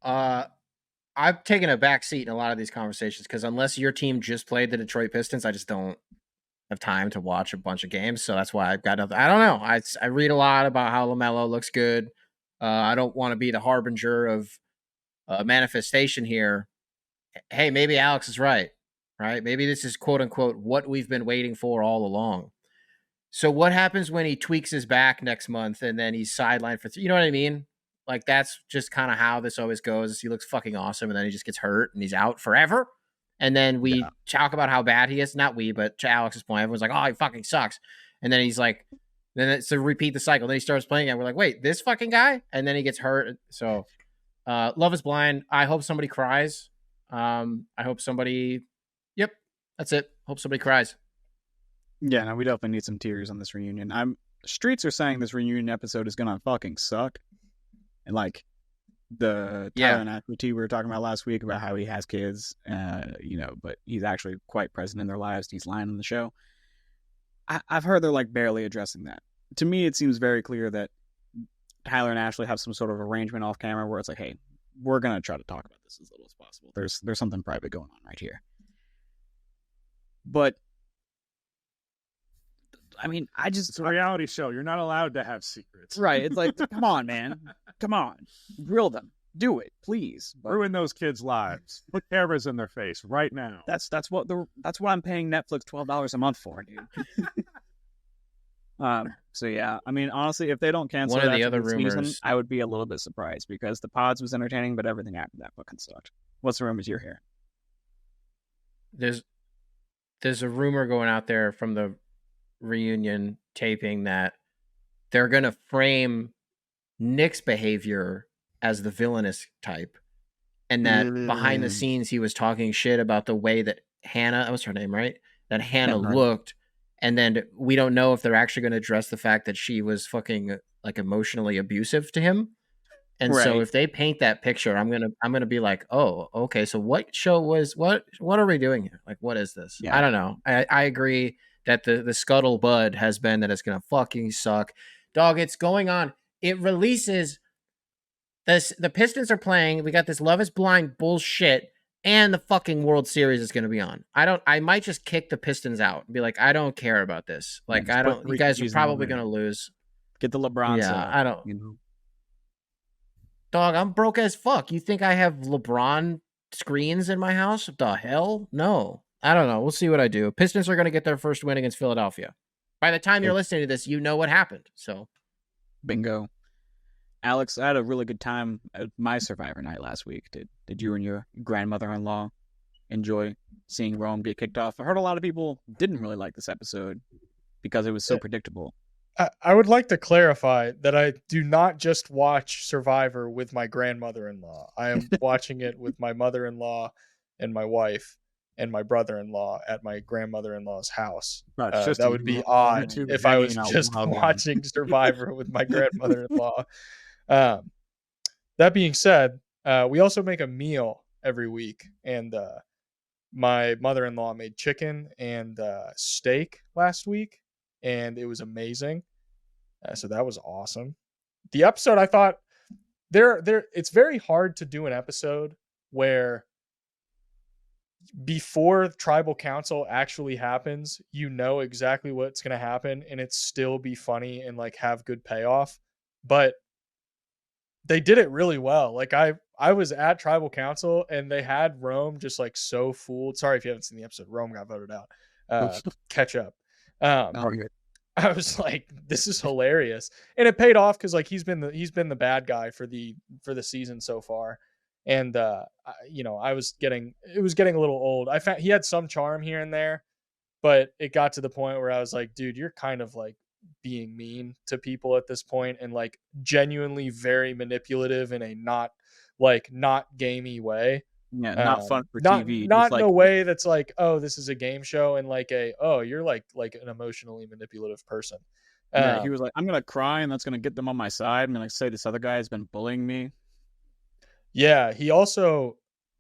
Blind? I've taken a back seat in a lot of these conversations because unless your team just played the Detroit Pistons, I just don't have time to watch a bunch of games. So that's why I've got nothing. I don't know. I read a lot about how LaMelo looks good. I don't want to be the harbinger of manifestation here. Hey, maybe Alex is right? Maybe this is quote unquote what we've been waiting for all along. So what happens when he tweaks his back next month and then he's sidelined for you know what I mean? Like that's just kind of how this always goes. He looks fucking awesome and then he just gets hurt and he's out forever. And then we talk about how bad he is. Not we, but to Alex's point, everyone's like, oh, he fucking sucks. And then he's like, then it's to repeat the cycle. Then he starts playing and we're like, wait, this fucking guy? And then he gets hurt. So Love is Blind. I hope somebody cries. I hope somebody. Yep, that's it. Hope somebody cries. Yeah, no, we definitely need some tears on this reunion. Streets are saying this reunion episode is gonna fucking suck, and like the Tyler and Ashley we were talking about last week about how he has kids, but he's actually quite present in their lives. He's lying on the show. I've heard they're like barely addressing that. To me, it seems very clear that Tyler and Ashley have some sort of arrangement off camera where it's like, hey, we're gonna try to talk about this as little as possible. There's something private going on right here. But I mean, it's a reality show. You're not allowed to have secrets. Right. It's like, come on, man. Come on. Grill them. Do it, please. But ruin those kids' lives. Put cameras in their face right now. That's what I'm paying Netflix $12 a month for, dude. So yeah, I mean, honestly, if they don't cancel one of the other rumors, season, I would be a little bit surprised because the pods was entertaining, but everything after that fucking sucked. What's the rumors you're hearing? There's a rumor going out there from the reunion taping that they're going to frame Nick's behavior as the villainous type, and that behind the scenes he was talking shit about the way that Hannah, what's her name, right? That Hannah looked, and then we don't know if they're actually going to address the fact that she was fucking like emotionally abusive to him. And so if they paint that picture, I'm gonna be like, oh, okay, so what show was what are we doing here? Like, what is this? Yeah. I don't know. I agree that the scuttlebutt has been that it's gonna fucking suck. Dog, it's going on. It releases this. The Pistons are playing. We got this Love is Blind bullshit, and the fucking World Series is gonna be on. I might just kick the Pistons out and be like, I don't care about this. Like, I don't. You guys are probably gonna lose. Get the LeBron. Yeah, I don't. Dog, I'm broke as fuck. You think I have LeBron screens in my house? What the hell? No. I don't know. We'll see what I do. Pistons are going to get their first win against Philadelphia. By the time you're listening to this, you know what happened. So, bingo. Alex, I had a really good time at my Survivor night last week. Did you and your grandmother-in-law enjoy seeing Rome get kicked off? I heard a lot of people didn't really like this episode because it was so predictable. I would like to clarify that I do not just watch Survivor with my grandmother-in-law. I am watching it with my mother-in-law and my wife and my brother-in-law at my grandmother-in-law's house. That would be odd if I was just watching Survivor with my grandmother-in-law. That being said, we also make a meal every week, and my mother-in-law made chicken and steak last week. And it was amazing. So that was awesome. The episode, I thought, it's very hard to do an episode where before tribal council actually happens, you know exactly what's going to happen and it still be funny and like have good payoff. But they did it really well. Like I was at tribal council and they had Rome just like so fooled. Sorry if you haven't seen the episode. Rome got voted out. Catch up. I was like, this is hilarious, and it paid off because like he's been the bad guy for the season so far, and it was getting a little old. I found he had some charm here and there, but it got to the point where I was like, dude, you're kind of like being mean to people at this point, and like genuinely very manipulative in a not gamey way. Yeah, not fun for TV. Not in a way that's like, oh, this is a game show, and like you're like an emotionally manipulative person. He was like, I'm gonna cry, and that's gonna get them on my side. I'm gonna say this other guy has been bullying me. Yeah, he also,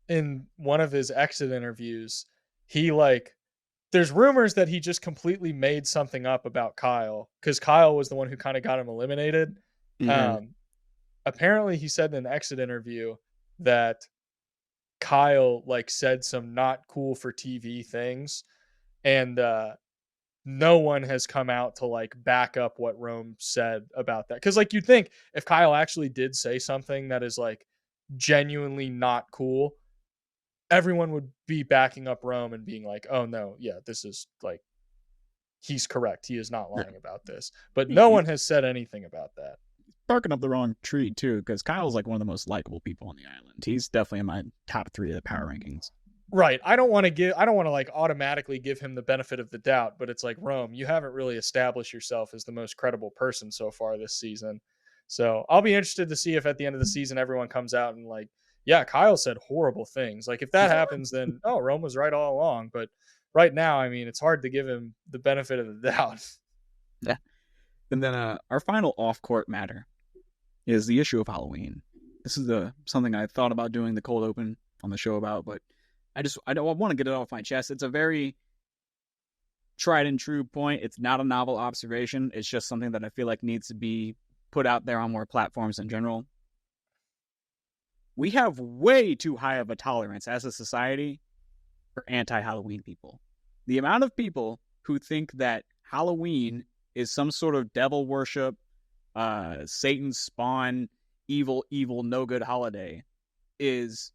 in one of his exit interviews, there's rumors that he just completely made something up about Kyle because Kyle was the one who kind of got him eliminated. Mm-hmm. Apparently, he said in an exit interview that Kyle like said some not cool for TV things, and no one has come out to like back up what Rome said about that. Because like you'd think if Kyle actually did say something that is like genuinely not cool, everyone would be backing up Rome and being like, oh no, yeah, this is like he's correct. He is not lying about this. But no one has said anything about that. Barking up the wrong tree too, because Kyle's like one of the most likable people on the island. He's definitely in my top 3 of the power rankings. Right. I don't want to like automatically give him the benefit of the doubt, but it's like, Rome, you haven't really established yourself as the most credible person so far this season. So I'll be interested to see if at the end of the season everyone comes out and like, yeah, Kyle said horrible things. Like if that happens, then Rome was right all along. But right now, I mean, it's hard to give him the benefit of the doubt. Yeah. And then our final off-court matter is the issue of Halloween. This is something I thought about doing the cold open on the show about, but I want to get it off my chest. It's a very tried and true point. It's not a novel observation. It's just something that I feel like needs to be put out there on more platforms in general. We have way too high of a tolerance as a society for anti-Halloween people. The amount of people who think that Halloween is some sort of devil worship, Satan's spawn, evil, no good holiday is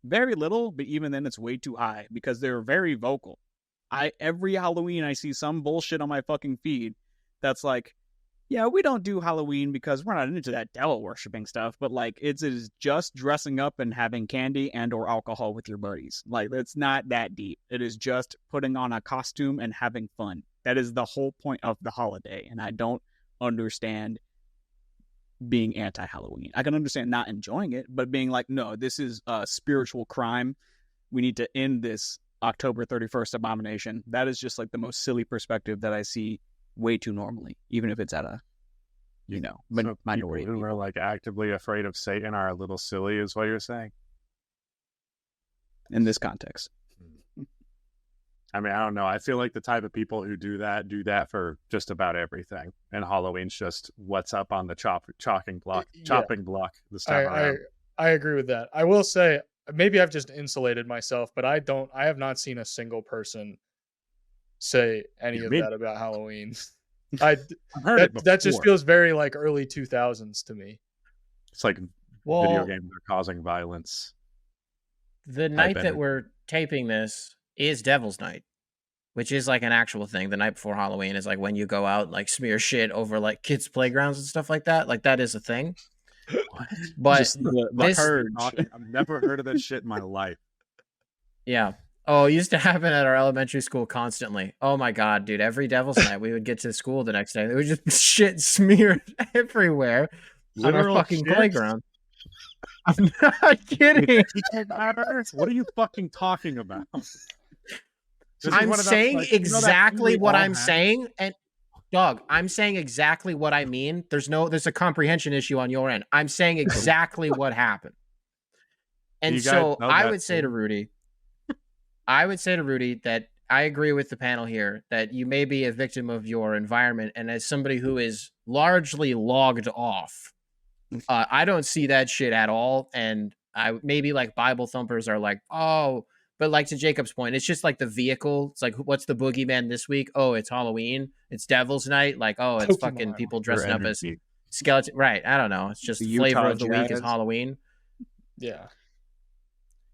very little, but even then it's way too high because they're very vocal. Every Halloween I see some bullshit on my fucking feed that's like, yeah, we don't do Halloween because we're not into that devil worshipping stuff, but like it is just dressing up and having candy and or alcohol with your buddies. Like it's not that deep. It is just putting on a costume and having fun. That is the whole point of the holiday, and I don't understand being anti-Halloween. I can understand not enjoying it, but being like, no, this is a spiritual crime. We need to end this October 31st abomination. That is just like the most silly perspective that I see way too normally, even if it's at a, minority. People who are like actively afraid of Satan are a little silly, is what you're saying? In this context. I mean, I don't know. I feel like the type of people who do that for just about everything. And Halloween's just what's up on the chopping block this time around. I agree with that. I will say, maybe I've just insulated myself, but I have not seen a single person say any of that about Halloween. I've heard it before. That just feels very like early 2000s to me. It's like video games are causing violence. The night that we're taping this is Devil's Night, which is like an actual thing. The night before Halloween is like when you go out and like smear shit over like kids' playgrounds and stuff like that. Like that is a thing. What? But just the purge. I've never heard of that shit in my life. Yeah. Oh, it used to happen at our elementary school constantly. Oh my God, dude. Every Devil's Night, we would get to school the next day. There was just shit smeared everywhere on our fucking playground. I'm not kidding. What are you fucking talking about? I'm saying exactly what I'm saying. And dog, I'm saying exactly what I mean. There's a comprehension issue on your end. I'm saying exactly what happened. And so I would say to Rudy that I agree with the panel here that you may be a victim of your environment. And as somebody who is largely logged off, I don't see that shit at all. And maybe like Bible thumpers are like, oh, but like to Jacob's point, it's just like the vehicle. It's like, what's the boogeyman this week? Oh, it's Halloween. It's Devil's Night. Like, oh, it's fucking people dressing up as skeleton. Right. I don't know. It's just the flavor of the week is Halloween. Yeah.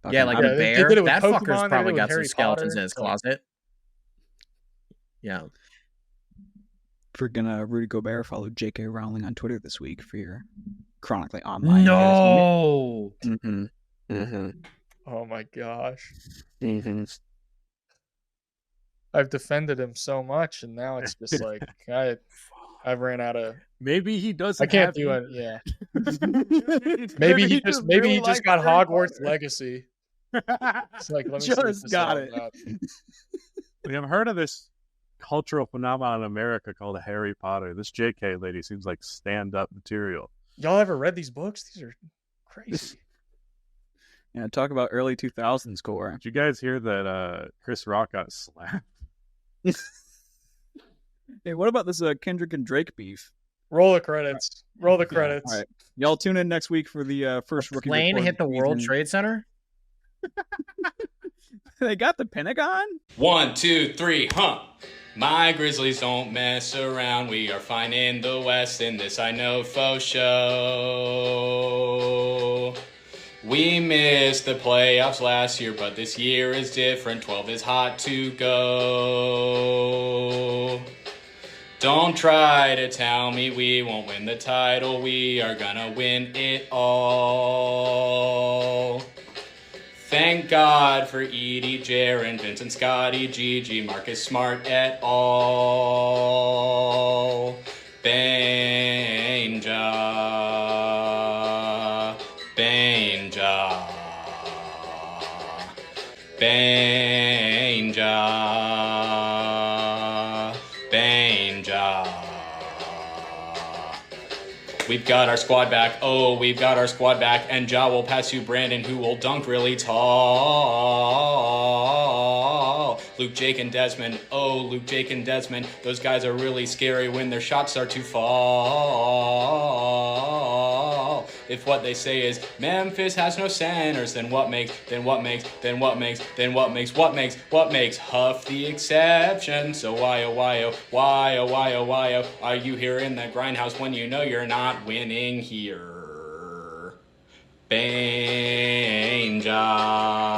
Yeah, like a bear. That fucker's probably got some skeletons in his closet. Yeah. Freaking Rudy Gobert followed J.K. Rowling on Twitter this week for your chronically online. No. Mm-hmm. Mm-hmm. Oh my gosh. Mm-hmm. I've defended him so much, and now it's just like I've ran out of. Maybe he doesn't. I can't do it. Yeah. maybe he just got Hogwarts Legacy. It's like, let me just got it. We have heard of this cultural phenomenon in America called Harry Potter. This JK lady seems like stand-up material. Y'all ever read these books? These are crazy. Yeah, talk about early 2000s core. Did you guys hear that Chris Rock got slapped? Hey, what about this Kendrick and Drake beef? Roll the credits. Roll the credits. All right. Y'all tune in next week for the first rookie report. Plane hit the World Trade Center? They got the Pentagon? 1, 2, 3, huh? My Grizzlies don't mess around. We are fine in the West, in this I know faux show. We missed the playoffs last year, but this year is different. 12 is hot to go. Don't try to tell me we won't win the title. We are gonna win it all. Thank God for Edie, Jaren, Vincent, Scotty, Gigi, Marcus Smart et al. Bang job. Banja. Banja. Banja. We've got our squad back. Oh, we've got our squad back. And Ja will pass to Brandon, who will dunk really tall. Luke, Jake, and Desmond. Oh, Luke, Jake, and Desmond. Those guys are really scary when their shots start to fall. If what they say is Memphis has no centers, then what makes Huff the exception? So why are you here in the grindhouse when you know you're not winning here? Banja.